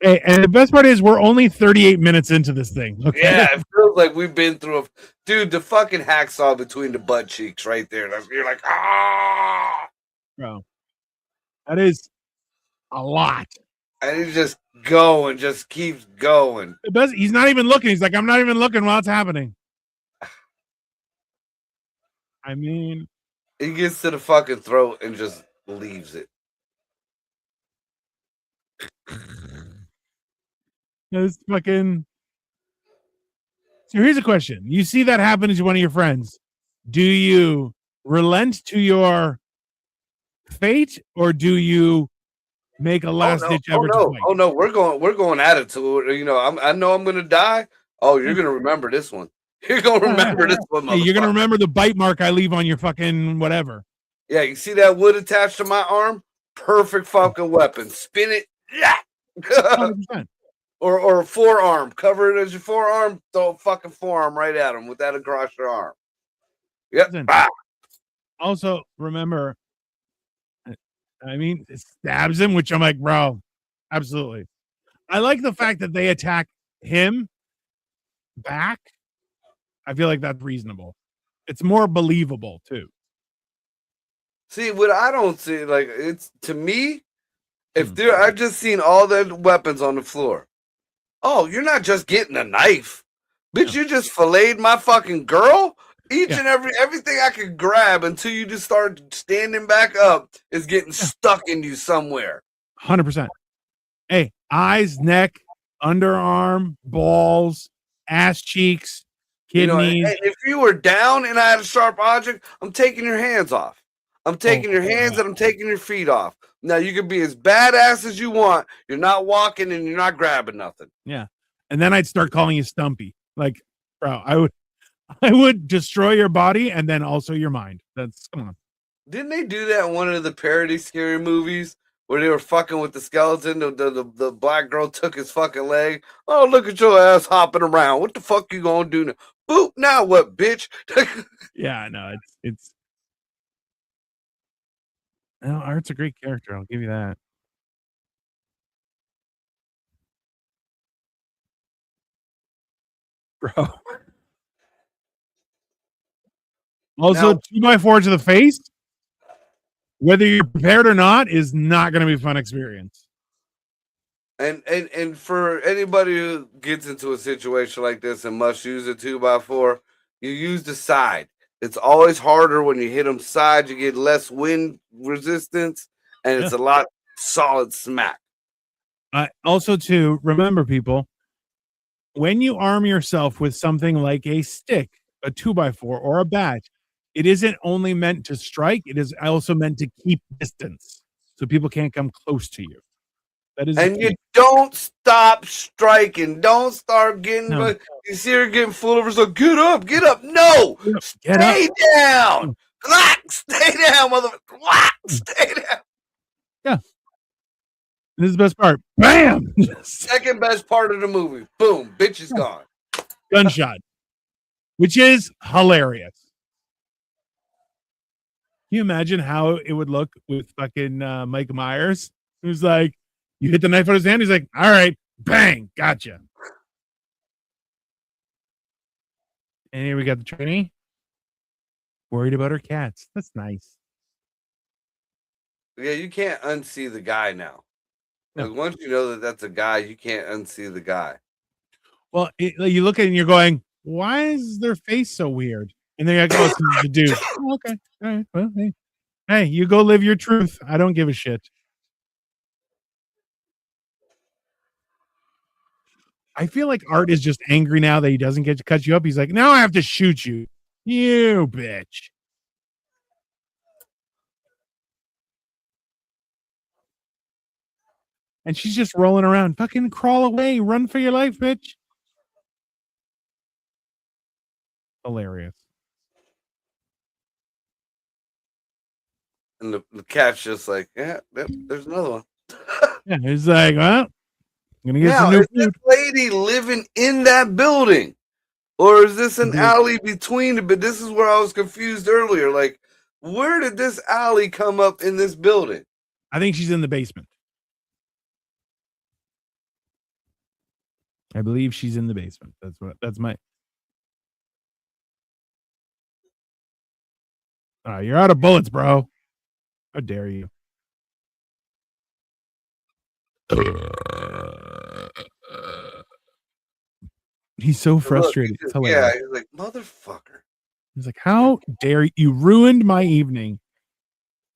Hey, and the best part is we're only 38 minutes into this thing. Okay? Yeah, it feels like we've been through dude, the fucking hacksaw between the butt cheeks right there. You're like, ah, bro. That is a lot. And he just just keeps going. He's not even looking. He's like, I'm not even looking while it's happening. I mean, he gets to the fucking throat and just leaves it. It's fucking. So here's a question. You see that happen to one of your friends. Do you relent to your fate or do you make a Oh last no! ditch Oh effort to no! fight. Oh no! We're going at it to it. You know, I know I'm gonna die. Oh, you're gonna remember this one. You're gonna remember this one, Hey, you're gonna motherfucker. remember the bite mark I leave on your fucking whatever. Yeah, you see that wood attached to my arm? Perfect fucking weapon. Spin it. Yeah. 100%. Or a forearm. Cover it as your forearm. Throw a fucking forearm right at him with that across your arm. Yep. Listen, Ah. also, remember, I mean, it stabs him, which I'm like, bro, absolutely. I like the fact that they attack him back. I feel like that's reasonable. It's more believable too. See, what I don't see, like, it's to me, if there, I've just seen all the weapons on the floor. Oh, you're not just getting a knife, bitch. You just filleted my fucking girl. Each and everything I could grab until you just start standing back up is getting stuck in you somewhere. 100%. Hey, eyes, neck, underarm, balls, ass cheeks, kidneys. You know, and if you were down and I had a sharp object, I'm taking your hands off. I'm taking your hands and I'm taking your feet off. Now you can be as badass as you want. You're not walking and you're not grabbing nothing. Yeah. And then I'd start calling you Stumpy. Like, bro, I would destroy your body and then also your mind. That's come on. Didn't they do that in one of the parody scary movies where they were fucking with the skeleton? The black girl took his fucking leg. Oh, look at your ass hopping around. What the fuck you gonna do now? Boop, now what, bitch? Yeah, no, it's no, Art's a great character, I'll give you that. Bro. Also, now, 2x4 to the face, whether you're prepared or not, is not going to be a fun experience. And for anybody who gets into a situation like this and must use a 2x4, you use the side. It's always harder when you hit them side. You get less wind resistance, and it's a lot solid smack. Also, to remember, people, when you arm yourself with something like a stick, a 2x4, or a bat, it isn't only meant to strike, it is also meant to keep distance so people can't come close to you. That is, and you don't stop striking. Don't start getting. You see her getting full of herself. Get up, get up. No, stay down. Stay down, motherfucker. Stay down. Yeah. This is the best part. Bam. Second best part of the movie. Boom. Bitch is gone. Gunshot, which is hilarious. Can you imagine how it would look with fucking Mike Myers, who's like, you hit the knife on his hand, he's like, all right, bang, gotcha. And here we got the trainee. Worried about her cats. That's nice. Yeah, you can't unsee the guy now. Like, once you know that that's a guy, you can't unsee the guy. Well, you look at it and you're going, why is their face so weird? And then I go, it's the dude. Oh, okay. All right. Well, hey, you go live your truth. I don't give a shit. I feel like Art is just angry now that he doesn't get to cut you up. He's like, now I have to shoot you. You bitch. And she's just rolling around. Fucking crawl away. Run for your life, bitch. Hilarious. And the cat's just like, yeah, there's another one. Yeah, he's like, well, I'm gonna get some new food. Is this lady living in that building? Or is this an alley between? But this is where I was confused earlier. Like, where did this alley come up in this building? I think she's in the basement. I believe she's in the basement. That's my. You're out of bullets, bro. How dare you? He's so frustrated. Look, yeah, he's like, motherfucker. He's like, how dare you ruined my evening.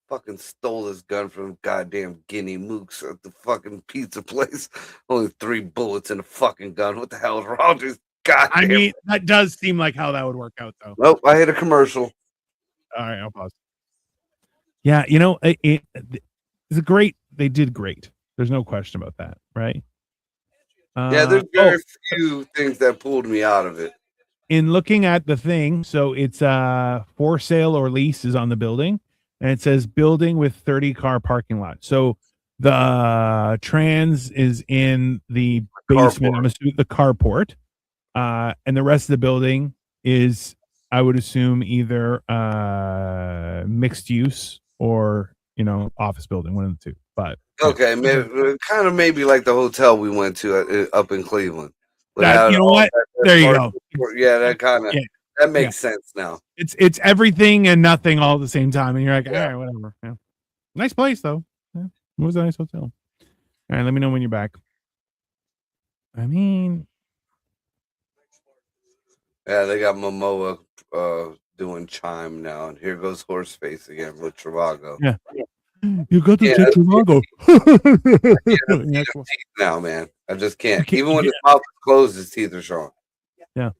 Fucking stole this gun from goddamn Guinea Mooks at the fucking pizza place. Only 3 bullets in a fucking gun. What the hell is wrong with this goddamn? I mean, that does seem like how that would work out, though. Nope, I hit a commercial. All right, I'll pause. Yeah, you know, it's a great. They did great. There's no question about that, right? Yeah, there's Oh, very few things that pulled me out of it. in looking at the thing, so it's for sale or lease is on the building, and it says building with 30 car parking lot. So the trans is in the basement. Carport. I'm assuming the carport, and the rest of the building is, I would assume, either mixed use or office building, one of the two. But yeah, Okay, maybe kind of maybe like the hotel we went to up in Cleveland. It that had you know all what? that There you parking. go. Yeah, that kind of Yeah, that yeah. makes sense now. It's everything and nothing all at the same time, and you're like, all Yeah, right, whatever. Yeah. Nice place though. Yeah, it was a nice hotel. All right, let me know when you're back. I mean, yeah, they got Momoa doing chime now, and here goes Horseface again with Travago. yeah, you got to Yeah, take Chicago. now, man, I just You can't. can't, Even you when can't, his mouth is closed, his teeth are showing. yeah.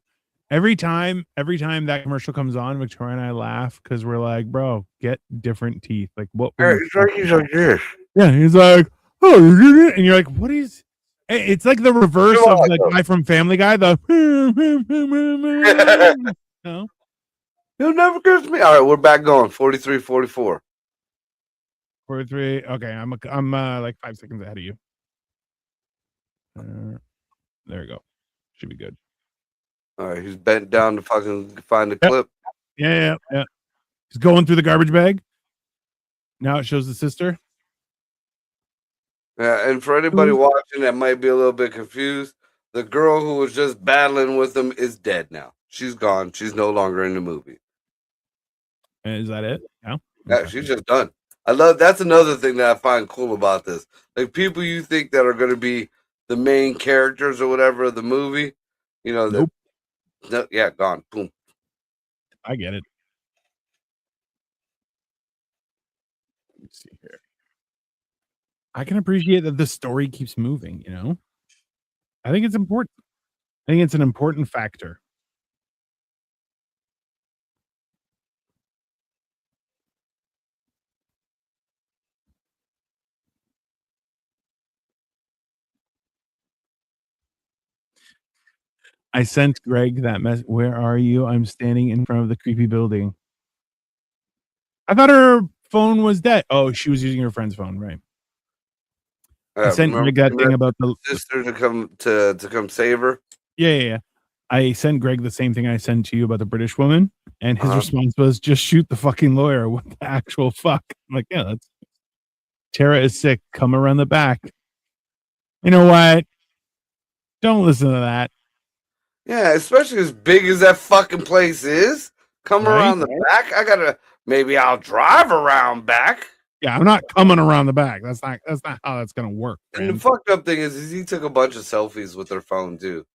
Every time that commercial comes on, Victoria and I laugh because we're like, bro, get different teeth. Like, what were you? It's like he's like this. Yeah, he's like, oh, you did it, and you're like, what is? It's like the reverse of the guy from Family Guy. The no, He'll never kiss me. All right, we're back going. 43, 44. 4-3. Okay, I'm like 5 seconds ahead of you. There we go. Should be good. All right, he's bent down to fucking find the Yep. clip. Yeah. He's going through the garbage bag. Now it shows the sister. Yeah, and for anybody watching that might be a little bit confused, the girl who was just battling with him is dead now. She's gone. She's no longer in the movie. Is that it? Yeah. Yeah, Okay. she's just done. I love that's another thing that I find cool about this. Like people you think that are going to be the main characters or whatever of the movie, Nope. yeah, gone. Boom. I get it. Let me see here. I can appreciate that the story keeps moving, I think it's important. I think it's an important factor. I sent Greg that mess. Where are you? I'm standing in front of the creepy building. I thought her phone was dead. Oh, she was using her friend's phone, right? I sent Remember Greg that thing about the sister to come save her. yeah. I sent Greg the same thing I sent to you about the British woman, and his response was, "Just shoot the fucking lawyer." What the actual fuck? I'm like, yeah, that's Tara is sick. Come around the back. You know what? Don't listen to that. Yeah, especially as big as that fucking place is. Come Right? around the back. Maybe I'll drive around back. Yeah, I'm not coming around the back. That's not how that's gonna work. And the fucked up thing is he took a bunch of selfies with their phone too.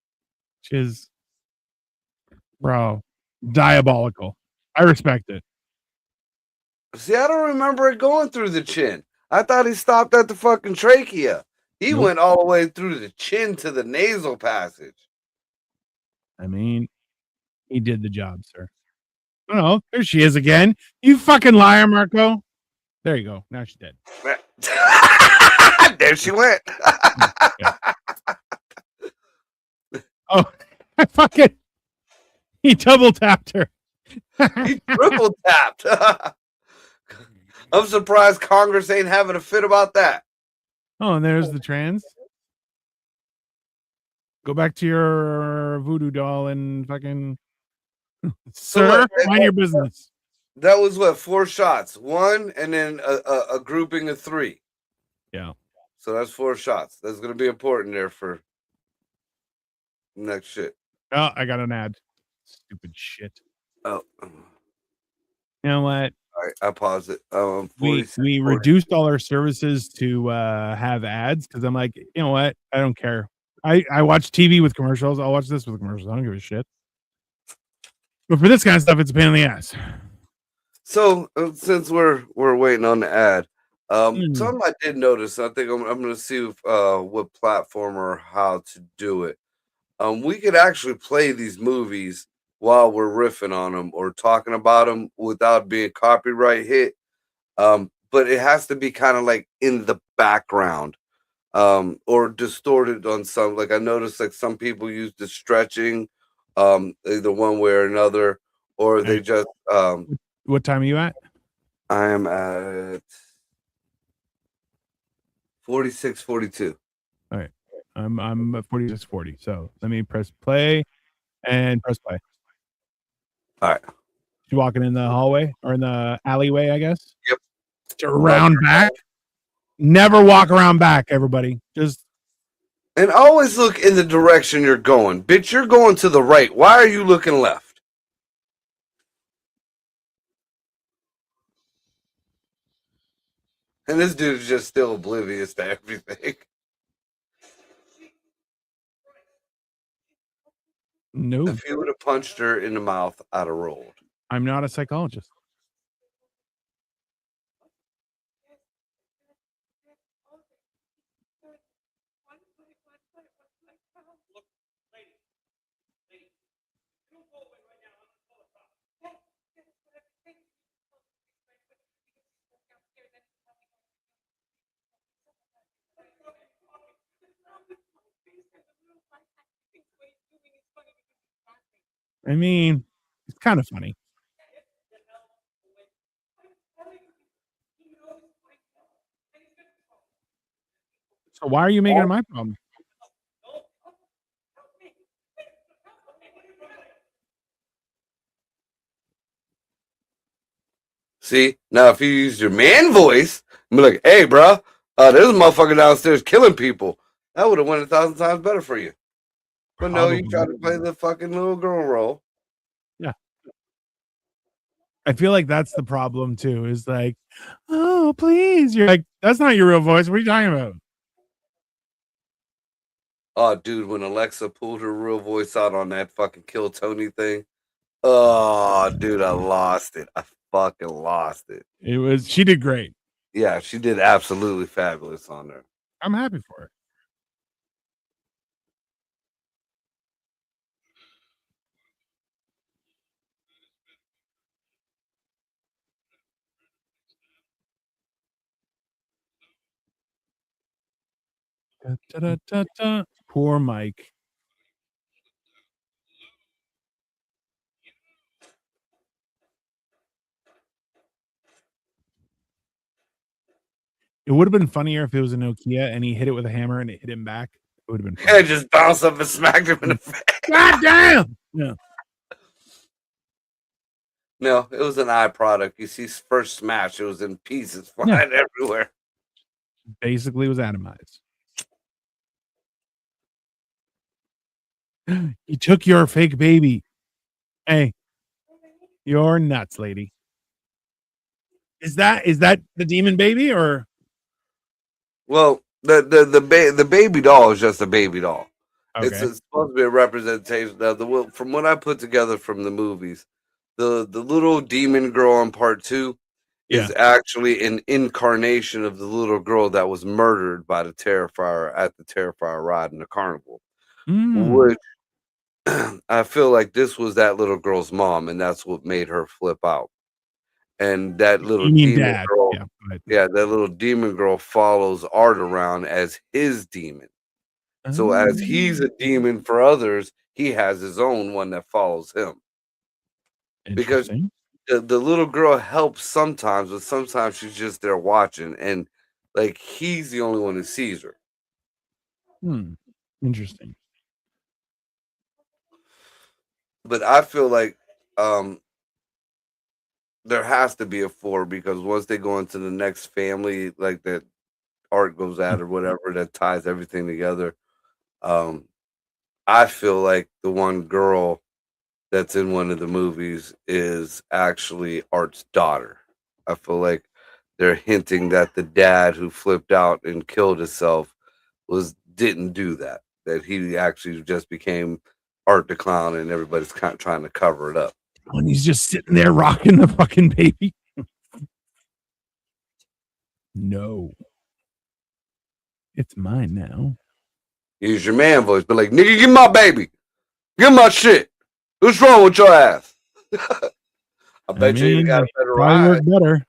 Which is, bro, diabolical. I respect it. See, I don't remember it going through the chin. I thought he stopped at the fucking trachea. He Nope. went all the way through the chin to the nasal passage. I mean, he did the job, sir. Oh, there she is again. You fucking liar, Marco. There you go. Now she's dead. There she went. Yeah. Oh, I fucking he double tapped her. He triple tapped. I'm surprised Congress ain't having a fit about that. Oh, and there's the trans. Go back to your voodoo doll and fucking sir, mind your business. That was what 4 shots, 1 and then a grouping of 3. Yeah. So that's 4 shots. That's gonna be important there for next shit. Oh, I got an ad. Stupid shit. Oh, You know what? all right. I paused it. We reduced all our services to have ads because I'm like, you know what? I don't care. I watch TV with commercials. I'll watch this with commercials. I don't give a shit. But for this kind of stuff, it's a pain in the ass. So since we're waiting on the ad, something I did notice. I think I'm going to see what platform or how to do it. We could actually play these movies while we're riffing on them or talking about them without being copyright hit. But it has to be kind of like in the background. or distorted on some. Like I noticed, like some people use the stretching, either one way or another, or they Right. just. What time are you at? I am at 46:42. All right. I'm at 46:40. So let me press play and press play. All right. You walking in the hallway or in the alleyway, I guess? Yep. Around back. Never walk around back, everybody. Just And always look in the direction you're going. Bitch, you're going to the right. Why are you looking left? And this dude is just still oblivious to everything. no. If you would have punched her in the mouth, I'd have rolled. I'm not a psychologist. I mean, it's kind of funny. So why are you making it my problem? See, now if you use your man voice and be like, hey, bro, there's a motherfucker downstairs killing people, that would have went 1,000 times better for you. But no, you try Probably. to play the fucking little girl role. Yeah. I feel like that's the problem too, is like, oh, please. You're like, that's not your real voice. What are you talking about? Oh, dude, when Alexa pulled her real voice out on that fucking Kill Tony thing, oh, dude, I lost it. I fucking lost it. She did great. Yeah, she did absolutely fabulous on there. I'm happy for her. Da, da, da, da. Poor Mike. It would have been funnier if it was a Nokia and he hit it with a hammer and it hit him back. It would have been funny. Yeah, just bounced up and smacked him in the face. God damn! Yeah. No, it was an eye product. You see, first smash, it was in pieces flying everywhere. Basically, was atomized. He took your fake baby. Hey, you're nuts, lady. Is that the demon baby or? Well, the baby doll is just a baby doll. It's Okay. supposed to be a representation of the from what I put together from the movies. The little demon girl in part 2 Yeah. is actually an incarnation of the little girl that was murdered by the Terrifier at the Terrifier ride in the carnival. Which I feel like this was that little girl's mom, and that's what made her flip out. And that little You mean demon dad? girl, Yeah. Right. yeah, that little demon girl follows Art around as his demon. So as he's a demon for others, he has his own one that follows him. Because Interesting. the little girl helps sometimes, but sometimes she's just there watching, and like he's the only one who sees her. Interesting. But I feel like there has to be a 4 because once they go into the next family, like that Art goes at or whatever that ties everything together. I feel like the one girl that's in one of the movies is actually Art's daughter. I feel like they're hinting that the dad who flipped out and killed himself didn't do that. That he actually just became Art the Clown and everybody's kind of trying to cover it up. When he's just sitting there rocking the fucking baby. No. It's mine now. Use your man voice, but like, nigga, give my baby. Give my shit. What's wrong with your ass? I bet you got a better probably ride. work better.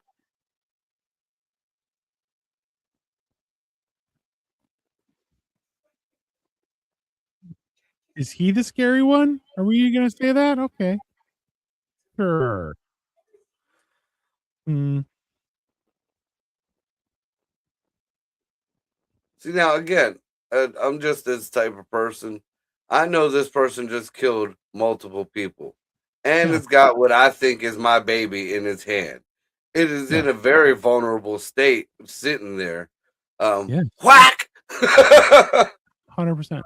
Is he the scary one? Are we gonna say that? Okay. Sure. Hmm. See, now again, I'm just this type of person. I know this person just killed multiple people and Yeah. it's got what I think is my baby in its hand. It is Yeah. in a very vulnerable state sitting there. Yes. Whack! 100%.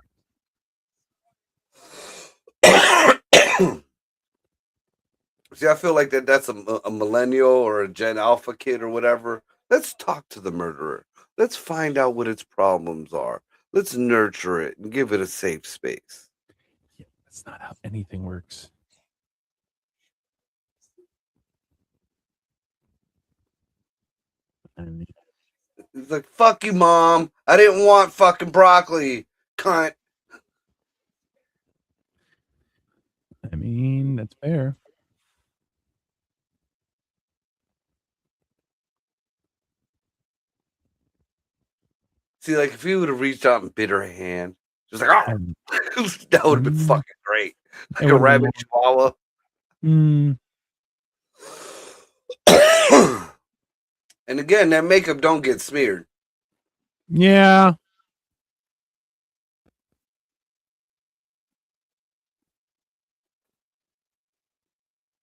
See, I feel like that's a millennial or a Gen Alpha kid or whatever. Let's talk to the murderer. Let's find out what its problems are. Let's nurture it and give it a safe space. Yeah, that's not how anything works. I mean, He's like, fuck you, mom. I didn't want fucking broccoli. Cunt. that's fair. See, like if he would have reached out and bit her hand, just like, oh, Um, that would have been mm, fucking great. it Like a would have been more. rabbit chihuahua. Mm, And again, that makeup don't get smeared. yeah.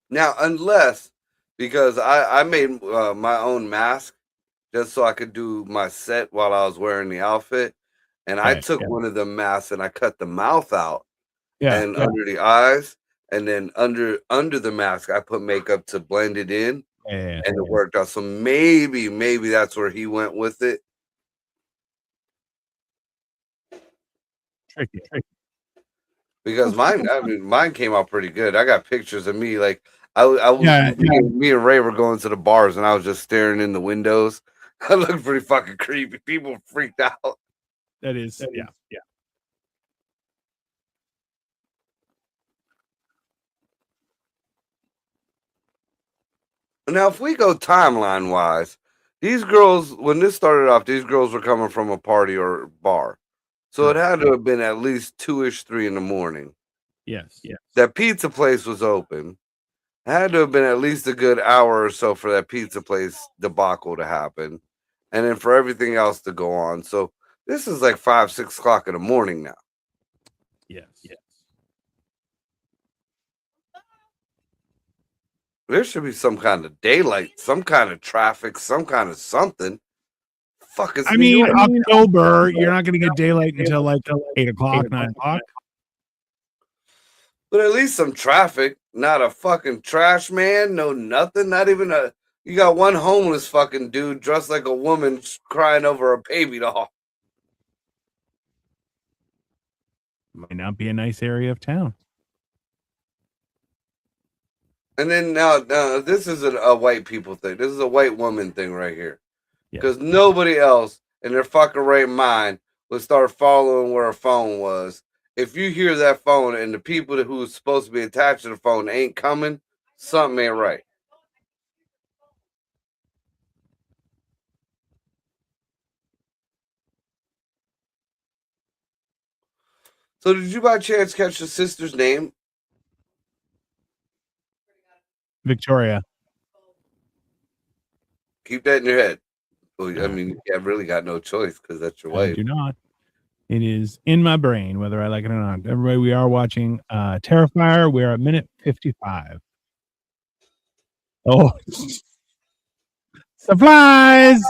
Now, unless because I made my own mask just so I could do my set while I was wearing the outfit, and I Okay. took Yeah. one of the masks and I cut the mouth out Yeah. and under the eyes, and then under the mask I put makeup to blend it in, Yeah. and it worked out. So maybe that's where he went with it. Tricky. Because mine came out pretty good. I got pictures of me like Yeah. Yeah. me and Ray were going to the bars and I was just staring in the windows. I looked pretty fucking creepy. People freaked out. That is. Yeah. Yeah. Now, if we go timeline wise, these girls when this started off, these girls were coming from a party or bar, so it Correct. had to have been at least 2ish, 3 in the morning. Yes. Yes. That pizza place was open. Had to have been at least a good hour or so for that pizza place debacle to happen, and then for everything else to go on. So this is like 5, 6 o'clock in the morning now. Yes. Yes. There should be some kind of daylight, some kind of traffic, some kind of something. Fuck, it's I New mean, York. October, you're not going to get daylight until like 8 o'clock, 9 o'clock. But at least some traffic, not a fucking trash man, no nothing, not even a. You got one homeless fucking dude dressed like a woman crying over a baby doll. Might not be a nice area of town. And then now this isn't a white people thing. This is a white woman thing right here. Yeah. Because nobody else in their fucking right mind would start following where a phone was. If you hear that phone and the people who's supposed to be attached to the phone ain't coming, something ain't right. So did you by chance catch the sister's name? Victoria. Keep that in your head. Well, I Uh, mean, you really got no choice because that's your I wife. do not. It is in my brain, whether I like it or not. Everybody, we are watching Terrifier. We're at minute 55. Oh, supplies.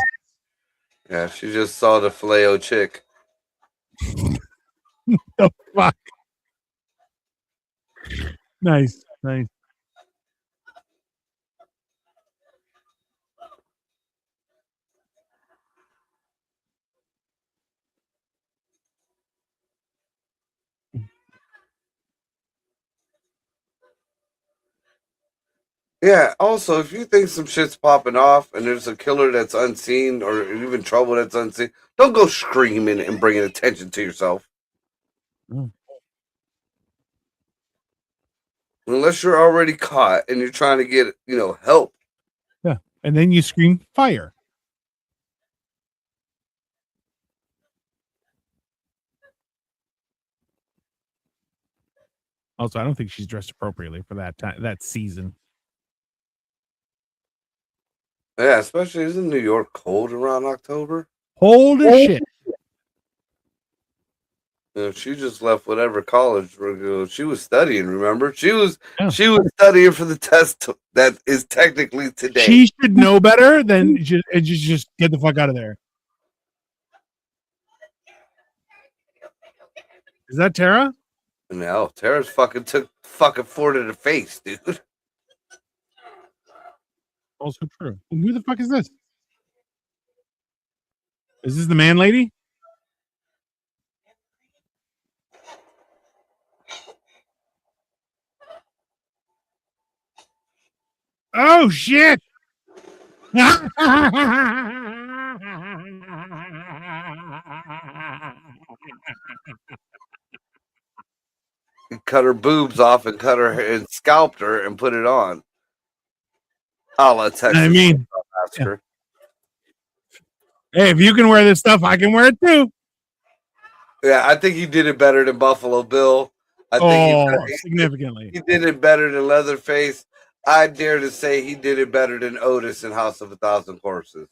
Yeah, she just saw the filet chick. The fuck. Nice. Nice. Yeah. Also, if you think some shit's popping off and there's a killer that's unseen or even trouble that's unseen, don't go screaming and bringing attention to yourself. Oh, Unless you're already caught and you're trying to get, help. yeah. And then you scream fire. Also, I don't think she's dressed appropriately for that season. Yeah, especially isn't New York cold around October? Cold as shit. You know, she just left whatever college she was studying. Remember, she was studying for the test that is technically today. She should know better than just get the fuck out of there. Is that Tara? No, Tara's took Ford in the face, dude. Also true. Who the fuck is this? Is this the man lady? Oh shit! He cut her boobs off and cut her hair and scalped her and put it on. A la Texas. I mean, yeah. Hey, if you can wear this stuff, I can wear it too. Yeah, I think he did it better than Buffalo Bill. I think significantly. He did it better than Leatherface. I dare to say he did it better than Otis in House of a Thousand Corpses.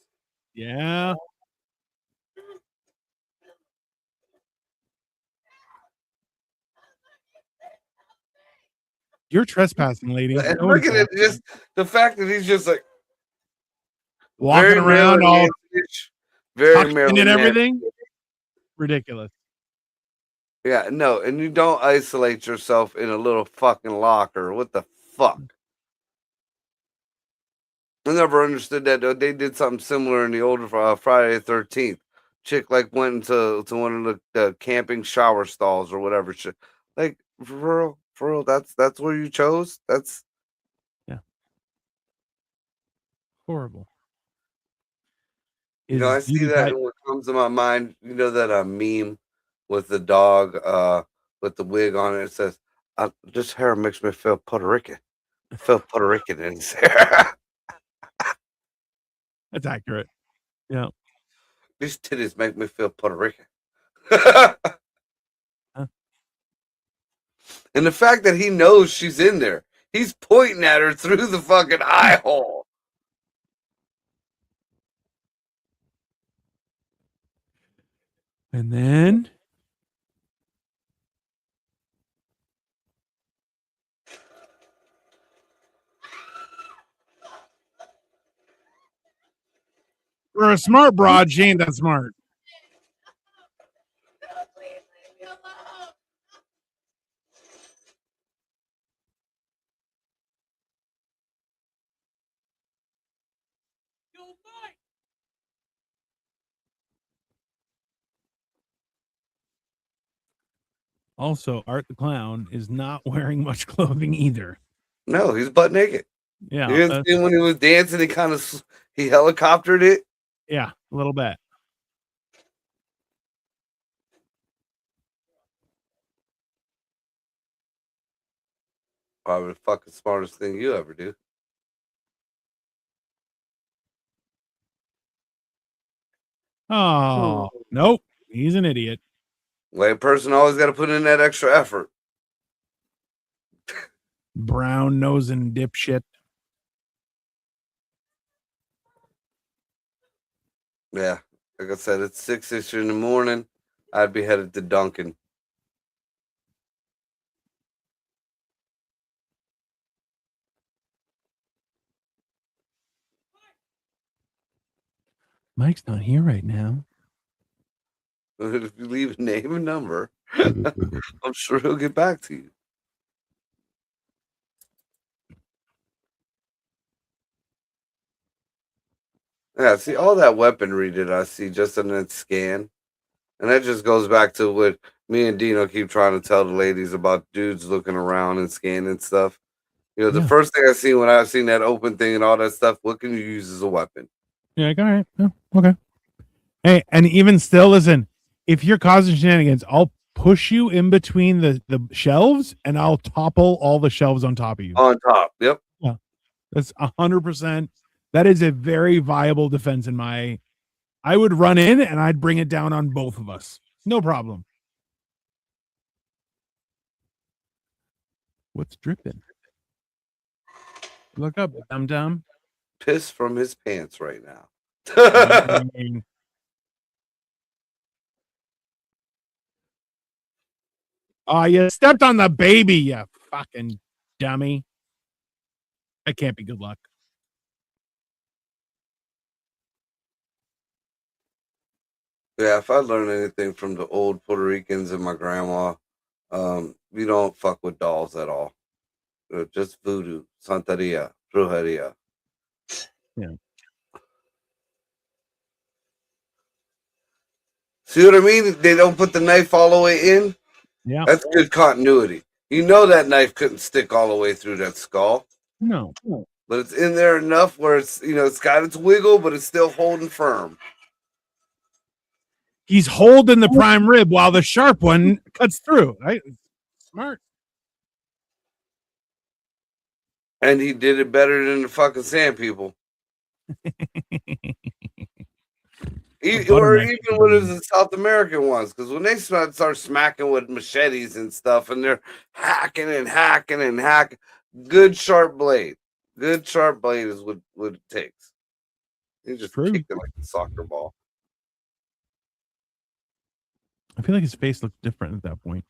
Yeah. You're trespassing, lady. And look at it, just the fact that he's just like walking around all very Maryland and everything. Ridiculous. Yeah, no, and you don't isolate yourself in a little fucking locker. What the fuck? I never understood that. They did something similar in the older Friday the 13th. Chick like went into one of the camping shower stalls or whatever shit. Like for real, that's where you chose. That's horrible. You know, I see that, and what comes to my mind, you know, that meme with the dog with the wig on it. It says, "This hair makes me feel Puerto Rican. I feel Puerto Rican in his hair." That's accurate. Yeah. These titties make me feel Puerto Rican. And the fact that he knows she's in there, he's pointing at her through the fucking eye hole. And then for a smart broad, she ain't that smart. Also, Art the Clown is not wearing much clothing either. No, he's butt naked. Yeah. You didn't see him when he was dancing, he helicoptered it. Yeah, a little bit. Probably the fucking smartest thing you ever do. Oh, nope. He's an idiot. White person always got to put in that extra effort. Brown nosing dipshit. Yeah, like I said, it's 6-ish in the morning. I'd be headed to Dunkin'. Mike's not here right now. If you leave a name and number, I'm sure he'll get back to you. Yeah, see all that weaponry that I see just in that scan, and that just goes back to what me and Dino keep trying to tell the ladies about dudes looking around and scanning stuff. You know, the first thing I seen when I seen that open thing and all that stuff, what can you use as a weapon? Yeah, like, all right. Oh, okay. Hey, and even still, listen, if you're causing shenanigans, I'll push you in between the shelves and I'll topple all the shelves on top of you. On top. Yep. Yeah. That's 100%. That is a very viable defense in my. I would run in and I'd bring it down on both of us. No problem. What's dripping? Look up, dum dum. Piss from his pants right now. Oh, you stepped on the baby, you fucking dummy. That can't be good luck. Yeah, if I learned anything from the old Puerto Ricans and my grandma, we don't fuck with dolls at all. Just voodoo, santeria, brujeria. Yeah. See what I mean? They don't put the knife all the way in. Yeah. That's good continuity. You know that knife couldn't stick all the way through that skull. No. But it's in there enough where it's, it's got its wiggle, but it's still holding firm. He's holding the prime rib while the sharp one cuts through. Right? Smart. And he did it better than the fucking sand people. Or even when it was the South American ones, because when they start smacking with machetes and stuff, and they're hacking and hacking and hacking, good sharp blade is what it takes. You just kick it like a soccer ball. I feel like his face looked different at that point.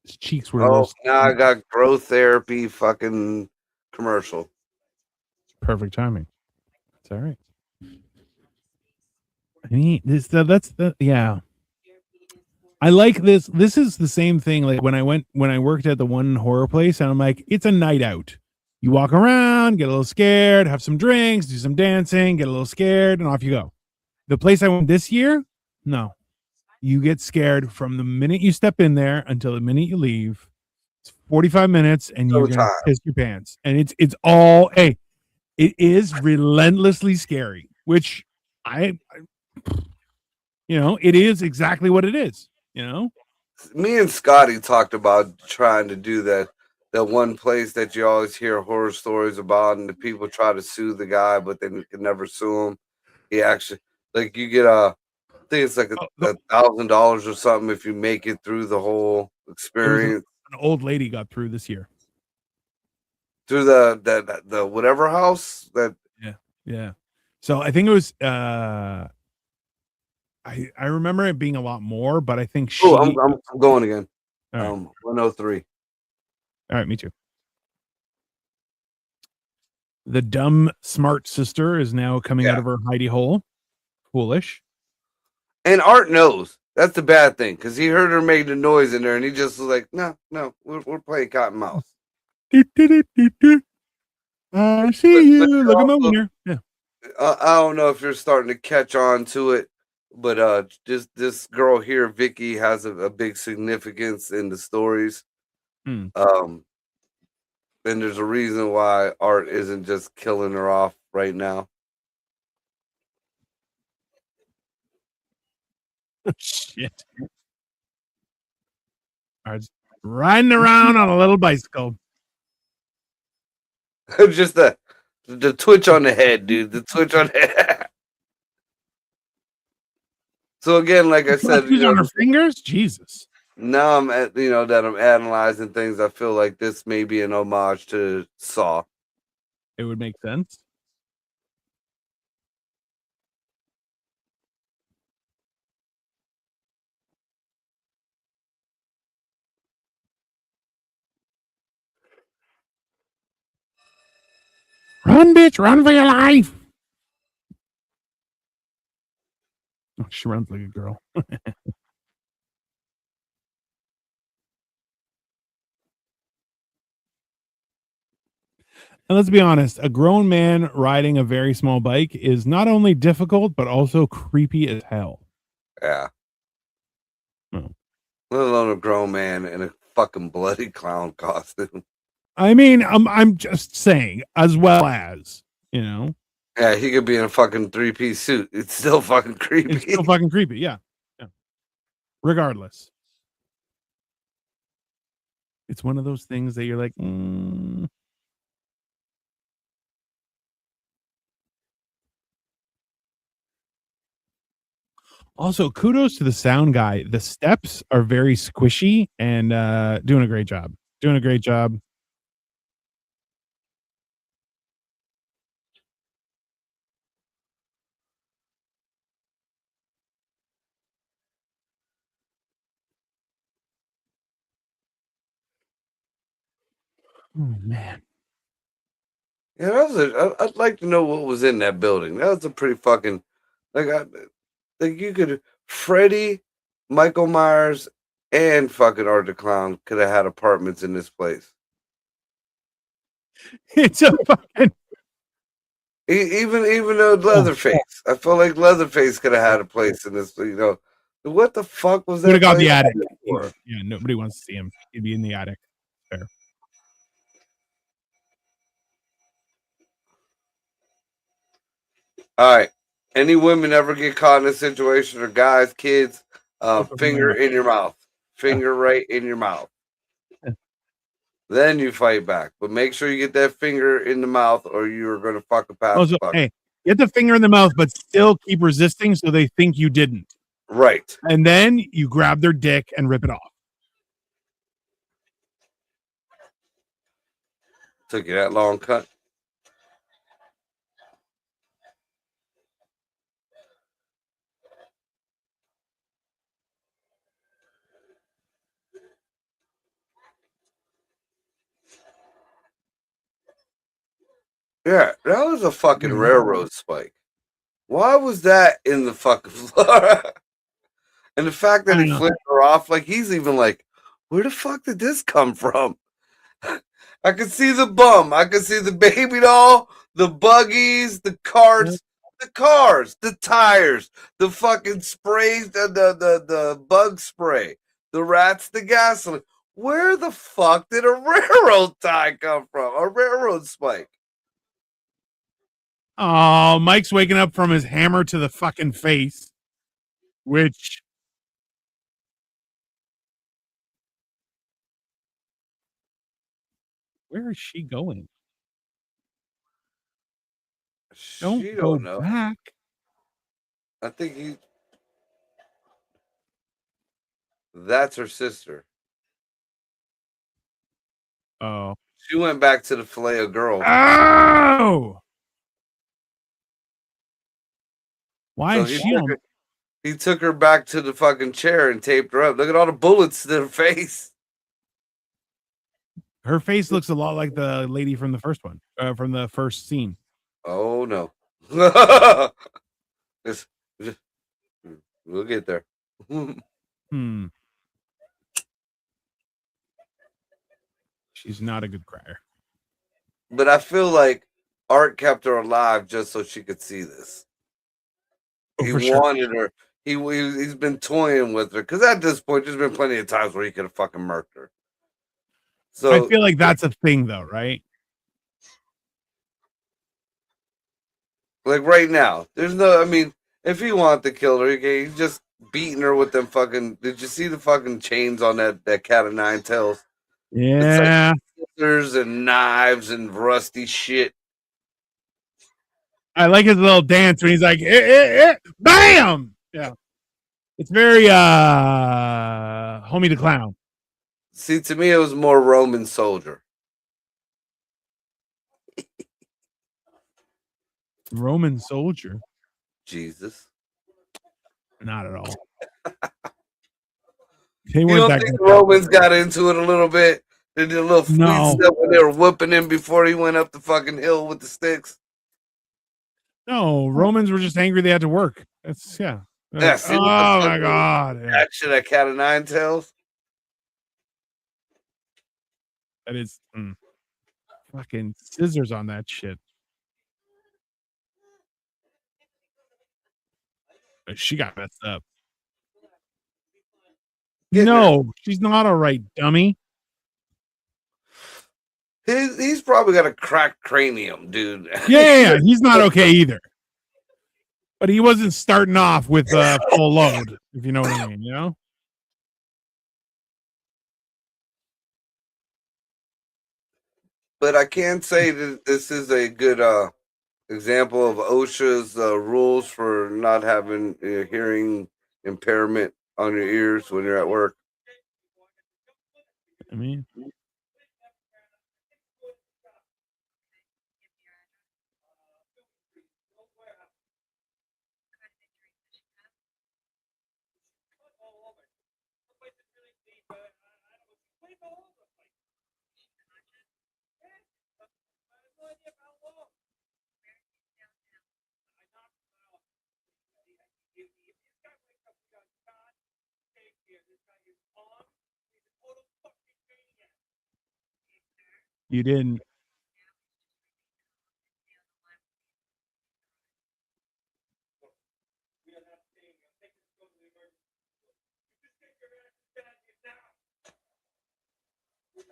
His cheeks were. Oh, now I got growth therapy fucking commercial. Perfect timing. It's all right. I mean, that's yeah. I like this. This is the same thing. Like when I worked at the one horror place, and I'm like, it's a night out. You walk around, get a little scared, have some drinks, do some dancing, get a little scared, and off you go. The place I went this year, no. You get scared from the minute you step in there until the minute you leave. It's 45 minutes, and you're gonna piss your pants. And it's all it is relentlessly scary, which it is exactly what it is. Me and Scotty talked about trying to do that one place that you always hear horror stories about, and the people try to sue the guy, but they can never sue him. He actually, like, you get I think it's like $1,000 or something if you make it through the whole experience. An old lady got through this year through the whatever house that. Yeah. So I think it was. I remember it being a lot more, but I think she. Oh, I'm going again. 103. All right, me too. The dumb, smart sister is now coming out of her hidey hole. Foolish. And Art knows. That's the bad thing, because he heard her make the noise in there, and he just was like, no, we're playing cat and mouse. I see you. Look at my winner. Yeah. I don't know if you're starting to catch on to it, but this girl here, Vicky, has a big significance in the stories. And there's a reason why Art isn't just killing her off right now. Shit. Art's riding around on a little bicycle. Just the twitch on the head, dude. The twitch on the head. So again, like I said, on her fingers, Jesus. Now I'm at that I'm analyzing things. I feel like this may be an homage to Saw. It would make sense. Run, bitch! Run for your life! Oh, she runs like a girl. And let's be honest, a grown man riding a very small bike is not only difficult, but also creepy as hell. Yeah. Let alone a grown man in a fucking bloody clown costume. I mean, I'm just saying, as well as, Yeah, he could be in a fucking 3-piece suit. It's still fucking creepy. It's still fucking creepy, yeah. Regardless. It's one of those things that you're like, Also, kudos to the sound guy. The steps are very squishy and doing a great job. Doing a great job. Oh man. Yeah, that was I'd like to know what was in that building. That was a pretty fucking like like you could Freddy, Michael Myers, and fucking Art the Clown could have had apartments in this place. It's a fucking Even Leatherface, I feel like Leatherface could have had a place in this. You know, what the fuck was would have that got place the attic. for? Yeah, nobody wants to see him. He'd be in the attic. Fair. All right. Any women ever get caught in a situation, or guys, kids, finger in your mouth, finger right in your mouth. Then you fight back, but make sure you get that finger in the mouth, or you're gonna fucking pass the buck. Hey, get the finger in the mouth, but still keep resisting, so they think you didn't. Right. And then you grab their dick and rip it off. Took you that long cut. Yeah, that was a fucking railroad spike. Why was that in the fucking floor? And the fact that he flipped her off, like he's even like, where the fuck did this come from? I could see the bum. I could see the baby doll, the buggies, the carts, the tires, the fucking sprays, the bug spray, the rats, the gasoline. Where the fuck did a railroad tie come from? A railroad spike. Oh, Mike's waking up from his hammer to the fucking face, which where is she going? Don't go know. back. I think that's her sister. Oh. She went back to the filet of girl. Oh. Why So is she on? He took her back to the fucking chair and taped her up. Look at all the bullets in her face. Her face looks a lot like the lady from the first one, from the first scene. Oh no. just, we'll get there. She's not a good crier. But I feel like Art kept her alive just so she could see this. He wanted her. He's been toying with her because at this point, there's been plenty of times where he could have fucking murked her. So I feel like that's a thing, though, right? Like right now, there's no. I mean, if he wanted to kill her, he's just beating her with them fucking. Did you see the fucking chains on that cat of nine tails? Yeah. It's like scissors and knives and rusty shit. I like his little dance when he's like, bam! Yeah. It's very Homie the Clown. See, to me, it was more Roman soldier. Roman soldier? Jesus. Not at all. You don't think the Romans got into it a little bit? They did a little sweet stuff when they were whooping him before he went up the fucking hill with the sticks. No, Romans were just angry they had to work. That's yeah. Yeah, like, oh my god! That shit, that cat of nine tails. That is fucking scissors on that shit. She got messed up. No, she's not all right, dummy. He's probably got a cracked cranium, dude. Yeah, he's not okay either. But he wasn't starting off with full load, if you know what I mean, you know? But I can say that this is a good example of OSHA's rules for not having hearing impairment on your ears when you're at work. I mean, You didn't.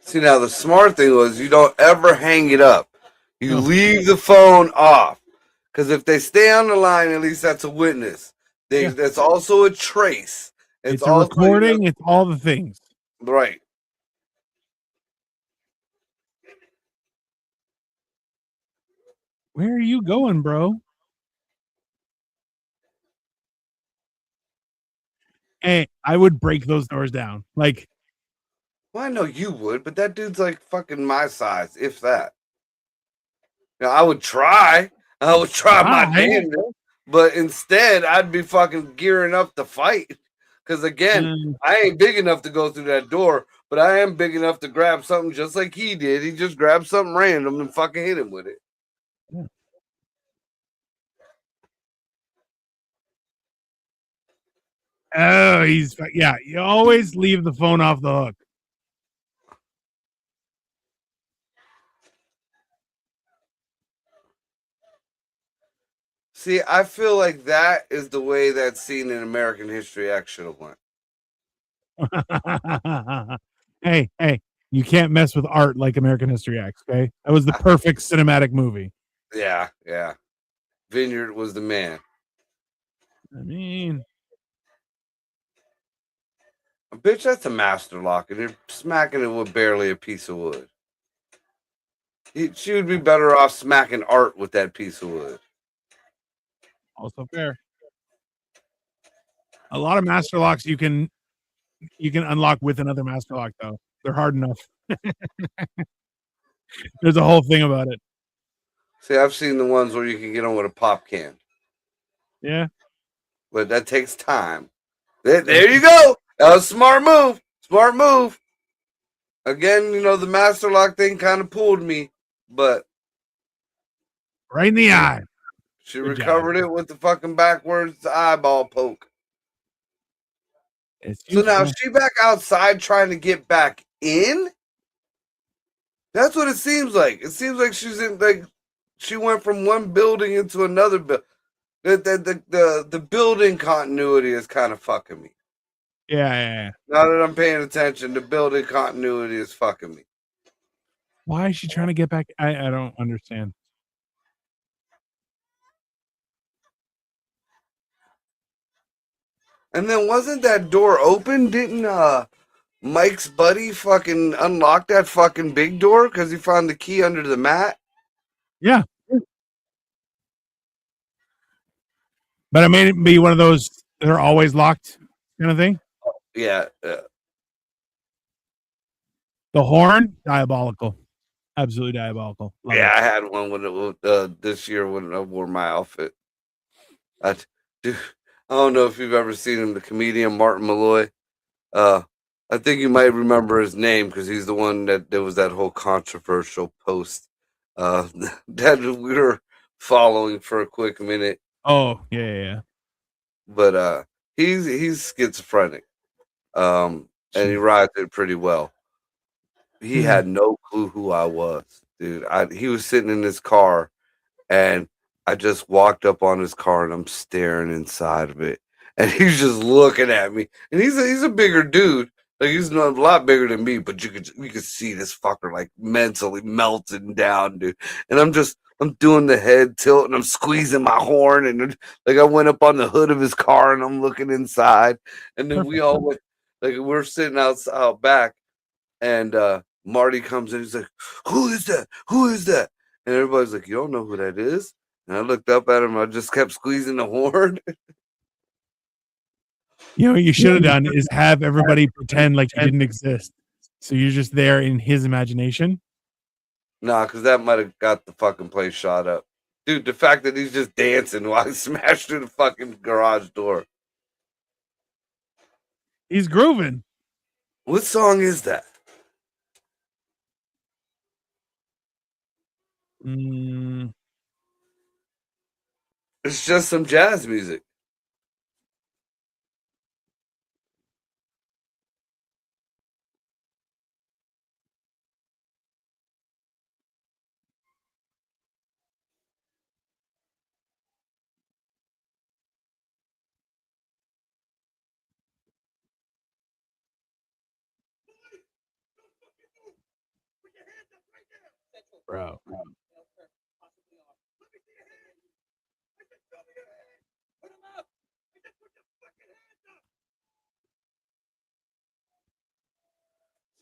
See, now the smart thing was you don't ever hang it up. You No. leave the phone off. Because if they stay on the line, at least that's a witness. Yeah. That's also a trace. It's It's a also, recording. It's all the things. right. Where are you going, bro? Hey, I would break those doors down. Like, Well, I know you would, but that dude's like fucking my size, if that. Now, I would try. I would try my hi. damnedest. But instead, I'd be fucking gearing up to fight. Because again, I ain't big enough to go through that door, but I am big enough to grab something just like he did. He just grabbed something random and fucking hit him with it. Yeah. Oh, yeah. You always leave the phone off the hook. See, I feel like that is the way that scene in American History X should have went. Hey, you can't mess with art like American History X, okay? That was the perfect cinematic movie. Yeah. Vineyard was the man. I mean, Bitch, that's a master lock, and you're smacking it with barely a piece of wood. She would be better off smacking art with that piece of wood. also fair. A lot of master locks you can unlock with another master lock though. They're hard enough. There's a whole thing about it. See, I've seen the ones where you can get them with a pop can. Yeah. But that takes time. There you go. That was a smart move. Smart move. Again, the master lock thing kind of pulled me, but right in the eye. She recovered it with the fucking backwards eyeball poke. So now is she back outside trying to get back in? That's what it seems like. It seems like she's in she went from one building into another building. The building continuity is kind of fucking me. Yeah. Now that I'm paying attention, the building continuity is fucking me. Why is she trying to get back? I don't understand. And then wasn't that door open? Didn't Mike's buddy fucking unlock that fucking big door because he found the key under the mat? Yeah. But I made it be one of those that are always locked kind of thing. Yeah. The horn, diabolical. Absolutely diabolical. Love it. I had one when it was this year when I wore my outfit. I don't know if you've ever seen him, the comedian Martin Malloy. I think you might remember his name because he's the one that there was that whole controversial post that we were following for a quick minute. Oh, yeah. But he's schizophrenic. And he rides it pretty well. He had no clue who I was, dude. He was sitting in his car, and I just walked up on his car, and I'm staring inside of it, and he's just looking at me. And he's a bigger dude, like he's a lot bigger than me, but you could see this fucker like mentally melting down, dude. And I'm doing the head tilt, and I'm squeezing my horn, and like I went up on the hood of his car, and I'm looking inside, and then we all went, like we're sitting out back. And Marty comes in. He's like, "Who is that? Who is that?" And everybody's like, "You don't know who that is." And I looked up at him. I just kept squeezing the horn. What you should have done is have everybody pretend like you didn't exist. So you're just there in his imagination. Nah, because that might have got the fucking place shot up. Dude, the fact that he's just dancing while he smashed through the fucking garage door. He's grooving. What song is that? Mm, It's just some jazz music. bro.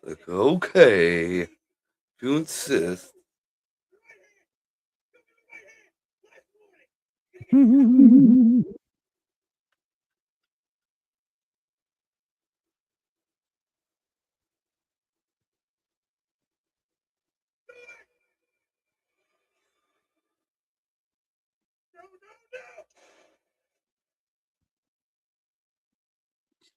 Like, okay, if you insist.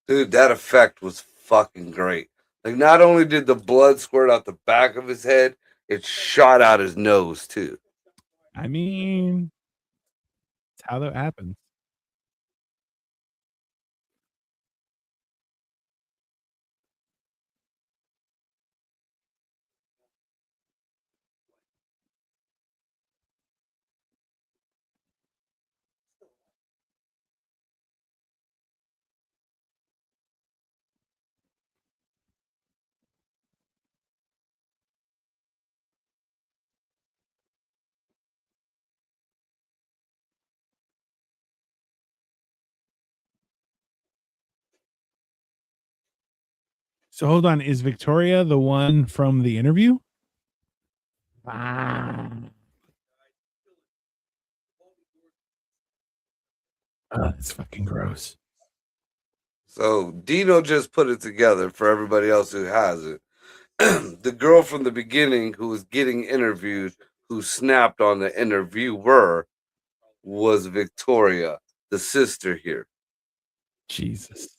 Dude, that effect was fucking great. Like, not only did the blood squirt out the back of his head, it shot out his nose too. I mean, it's how that happens. So hold on, is Victoria the one from the interview? Ah, it's fucking gross. So Dino just put it together for everybody else who hasn't. The girl from the beginning who was getting interviewed, who snapped on the interviewer, was Victoria, the sister here. Jesus.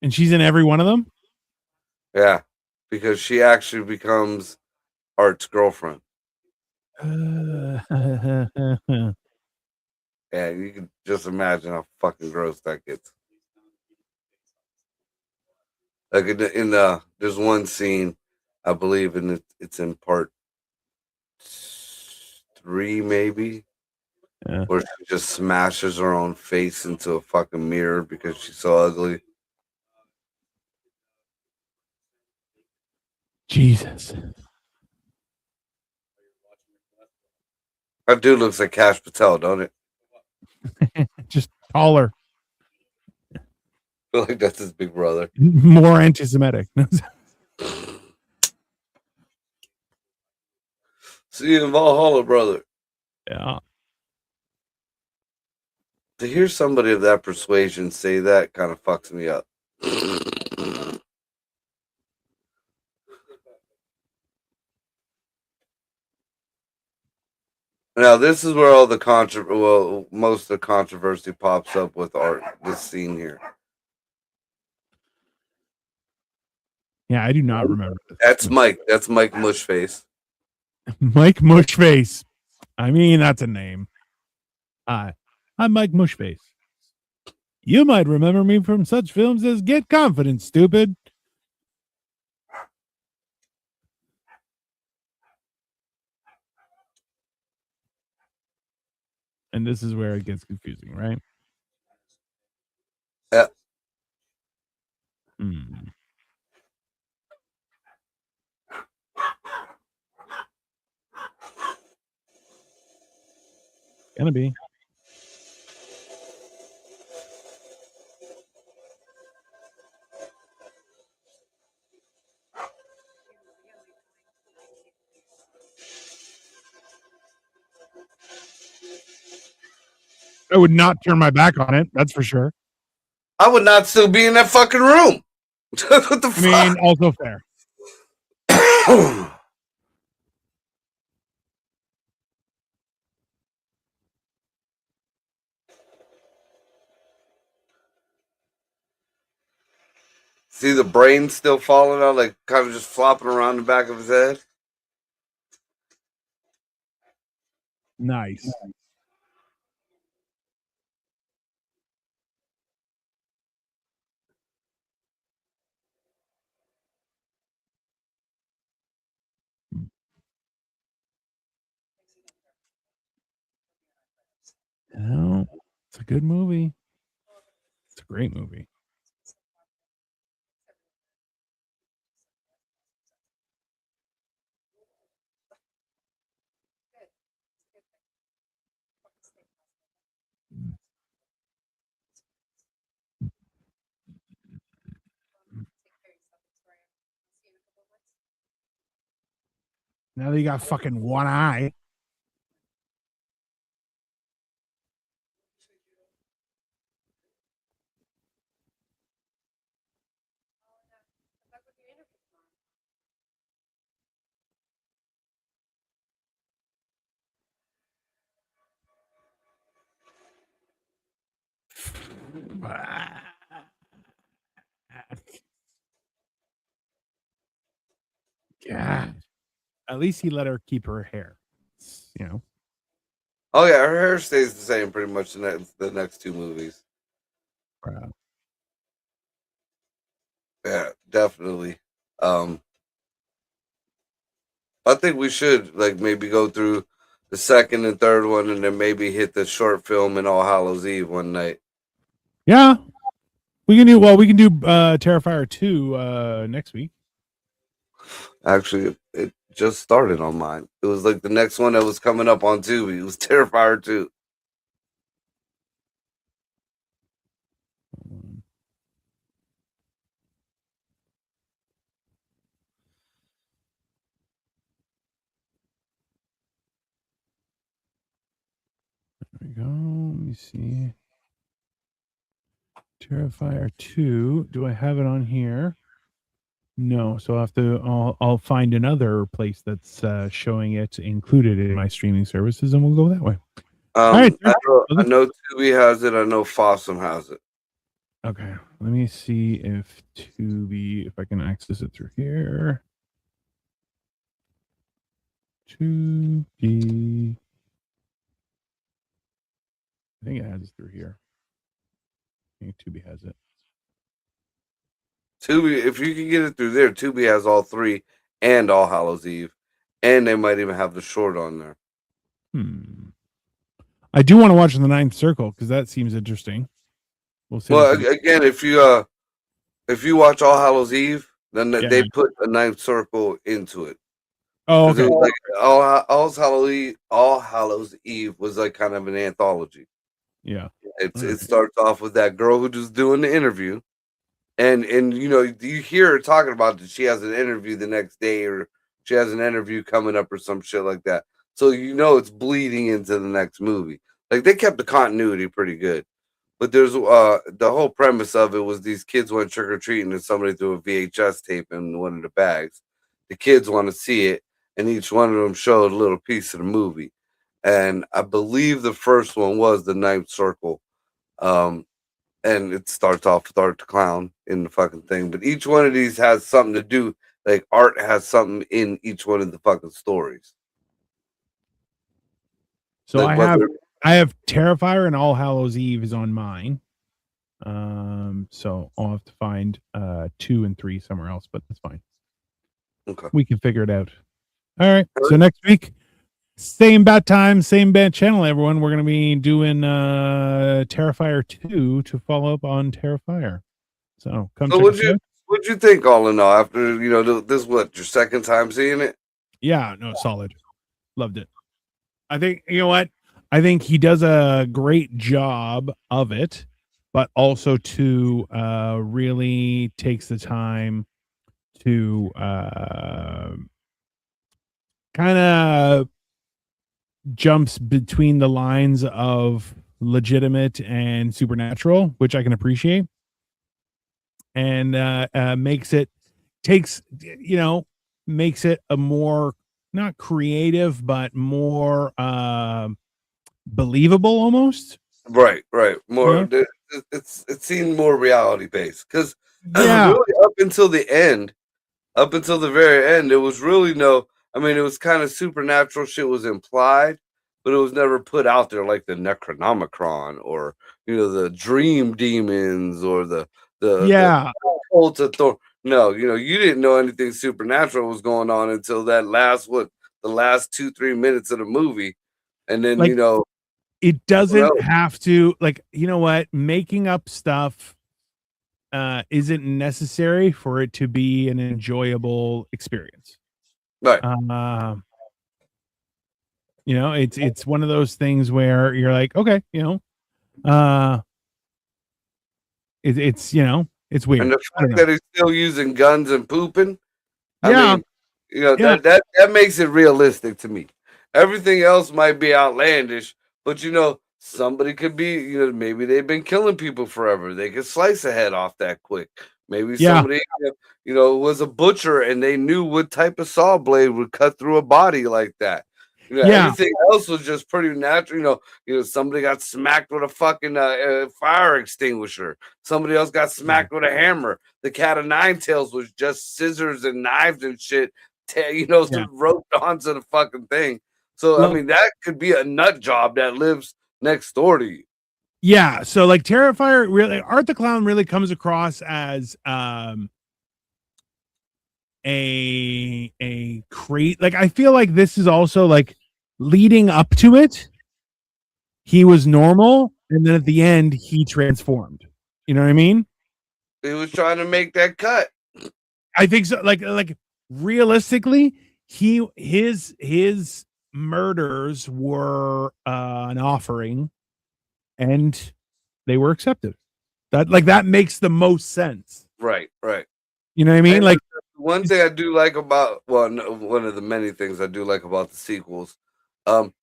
And she's in every one of them? Yeah, because she actually becomes Art's girlfriend. Yeah, you can just imagine how fucking gross that gets. Like there's one scene, I believe, and it's in part 3, maybe, Yeah. where she just smashes her own face into a fucking mirror because she's so ugly. Jesus. That dude looks like Cash Patel, don't it? Just taller, I feel like that's his big brother. more anti-Semitic. See you in Valhalla, brother. Yeah. To hear somebody of that persuasion say that kind of fucks me up. Now this is where all the most of the controversy pops up with Art. This scene here. Yeah, I do not remember this. That's Mike. That's Mike Mushface. Mike Mushface. I mean, that's a name. Hi, I'm Mike Mushface. You might remember me from such films as Get Confident, Stupid. And this is where it gets confusing, right? Yeah. Hmm. Gonna be. I would not turn my back on it. That's for sure. I would not still be in that fucking room. What the I fuck? mean, also fair. See the brain still falling out, like kind of just flopping around the back of his head. Nice. No, it's a good movie. It's a great movie. Now that you got fucking one eye. God. At least he let her keep her hair. You know. Oh yeah, her hair stays the same pretty much in the next two movies. Yeah, definitely. Um, I think we should like maybe go through the second and third one, and then maybe hit the short film in All Hallows Eve one night. Yeah. We can do Terrifier 2 next week. Actually, it just started on mine. It was like the next one that was coming up on Tubi. It was Terrifier 2. There we go. Let me see. Terrifier 2. Do I have it on here? No, so I'll find another place that's showing it included in my streaming services, and we'll go that way. All right. I know Tubi has it. I know Fossum has it. Okay, let me see if if I can access it through here. Tubi. I think it has it through here. I think Tubi has it. Tubi, if you can get it through there, Tubi has all three and All Hallows Eve, and they might even have the short on there. I do want to watch The Ninth Circle because that seems interesting. Well, again, if you watch All Hallows Eve, then they put a Ninth Circle into it. Oh, okay. It was like All Hallows Eve was like kind of an anthology. Yeah, it starts off with that girl who just doing the interview, and you know you hear her talking about that she has an interview the next day or she has an interview coming up or some shit like that. So you know it's bleeding into the next movie. Like they kept the continuity pretty good. But there's the whole premise of it was these kids went trick or treating and somebody threw a VHS tape in one of the bags. The kids want to see it, and each one of them showed a little piece of the movie. And I believe the first one was the Ninth Circle, and it starts off with Art the Clown in the fucking thing. But each one of these has something to do. Like Art has something in each one of the fucking stories. So like I have Terrifier and All Hallows Eve is on mine. So I'll have to find 2 and 3 somewhere else, but that's fine. Okay. We can figure it out. All right. So next week, same bat time, same bat channel, everyone. We're gonna be doing Terrifier 2 to follow up on Terrifier. So come check us out. What'd you think all in all after this what your second time seeing it? Yeah, no, solid. Loved it. I think you know what? I think he does a great job of it, but also to really takes the time to kind of jumps between the lines of legitimate and supernatural, which I can appreciate, and makes it a more not creative but more believable almost. Right. More it seemed more reality based because really up until the very end, it was really it was kind of supernatural shit was implied, but it was never put out there like the Necronomicon or the Dream Demons or the Yeah, Cult of Thor. No, you didn't know anything supernatural was going on until that the last 2-3 minutes of the movie, and then like it no, doesn't have to, like, you know what, making up stuff isn't necessary for it to be an enjoyable experience. right. Um it's one of those things where you're like, okay, uh it's And weird. the I don't fact know. that he's still using guns and pooping, I Yeah, mean, yeah, that makes it realistic to me. Everything else might be outlandish, but somebody could be, maybe they've been killing people forever. They could slice a head off that quick. Maybe yeah, somebody, was a butcher and they knew what type of saw blade would cut through a body like that. yeah, Everything else was just pretty natural. Somebody got smacked with a fucking fire extinguisher. Somebody else got yeah, smacked with a hammer. The cat of nine tails was just scissors and knives and shit, yeah. roped onto the fucking thing. So I Well, mean, that could be a nut job that lives next door to you. yeah. So like Terrifier, really, Art the Clown really comes across as a crate. Like I feel like this is also like leading up to it, he was normal, and then at the end he transformed. You know what I mean? He was trying to make that cut. I think so. Like realistically, his murders were an offering, and they were accepted. That makes the most sense. Right, right. You know what I mean? And Like one thing I do like about, well, no, one of the many things I do like about the sequels,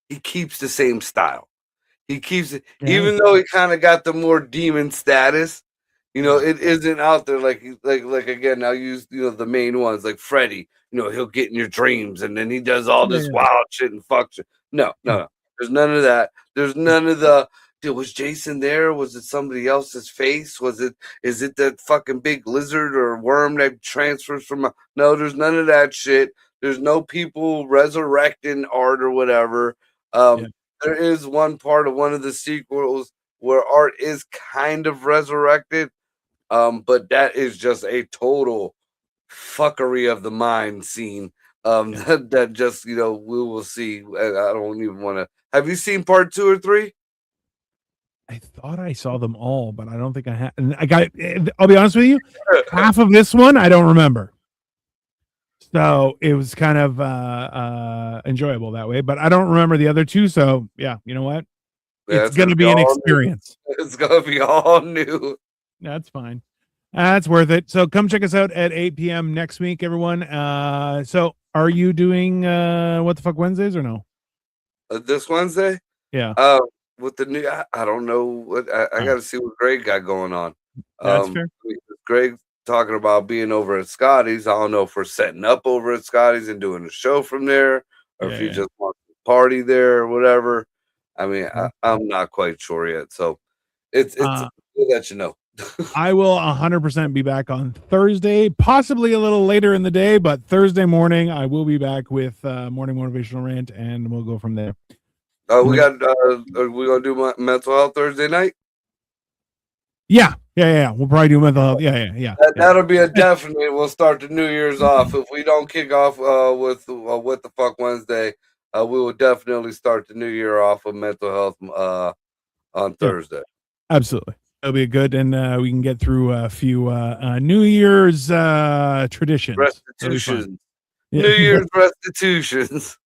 he keeps the same style. He keeps it, yeah, even though he kind of got the more demon status. yeah, It isn't out there like again. I'll use the main ones like Freddy. He'll get in your dreams and then he does all yeah, this yeah, wild shit and fuck shit. No, yeah, no, no. There's none of that. There's none of the. Dude, was Jason there? Was it somebody else's face? Is it that fucking big lizard or worm that transfers from no, there's none of that shit. There's no people resurrecting art or whatever. yeah. There is one part of one of the sequels where art is kind of resurrected, but that is just a total fuckery of the mind scene. Yeah. That just we will see. And I don't even want to. Have you seen part 2 or 3? I thought I saw them all, but I don't think I have. And I got. I'll be honest with you. Half of this one I don't remember. So it was kind of enjoyable that way, but I don't remember the other two. So yeah, you know what? Yeah, It's it's gonna gonna be be an all new. experience. It's gonna be all new. That's fine. That's worth it. So come check us out at 8 p.m. next week, everyone. So are you doing what the fuck Wednesdays or no? This Wednesday. Yeah. Uh, with the new, I don't know what I Oh, got to see what Greg got going on. that's fair. Greg talking about being over at Scotty's. I don't know if we're setting up over at Scotty's and doing a show from there, or if Yeah, he yeah. just wants to party there or whatever. I mean, Mhm. I'm not quite sure yet. So it's Uh, we'll let you know. I will 100% be back on Thursday, possibly a little later in the day, but Thursday morning I will be back with morning motivational rant, and we'll go from there. We got. Are we gonna do mental health Thursday night? Yeah. We'll probably do mental health. Yeah. That'll be a definite. We'll start the New Year's off. If we don't kick off with what the fuck Wednesday, we will definitely start the new year off with mental health on Yeah, Thursday. absolutely. It'll be good, and we can get through a few New Year's traditions. It'll be fun. Restitutions, New Yeah, Year's restitutions.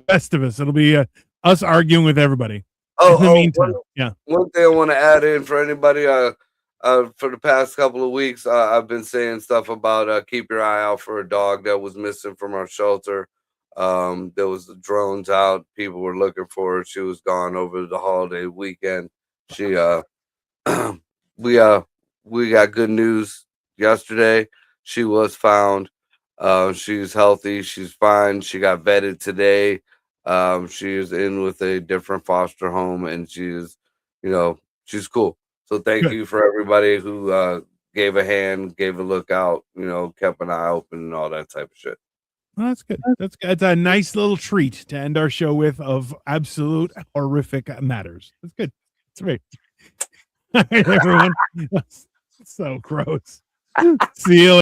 best of us. It'll be us arguing with everybody. In the Oh, meantime, yeah, one thing I want to add in for anybody. For the past couple of weeks, I've been saying stuff about keep your eye out for a dog that was missing from our shelter. There was drones out. People were looking for her. She was gone over the holiday weekend. She we we got good news yesterday. She was found. She's healthy. She's fine. She got vetted today. She is in with a different foster home, and she's cool. So thank good. you for everybody who gave a hand, gave a look out, kept an eye open, and all that type of shit. Well, that's good. That's good. It's a nice little treat to end our show with of absolute horrific matters. That's good. That's great. All right, everyone. So gross. See you later.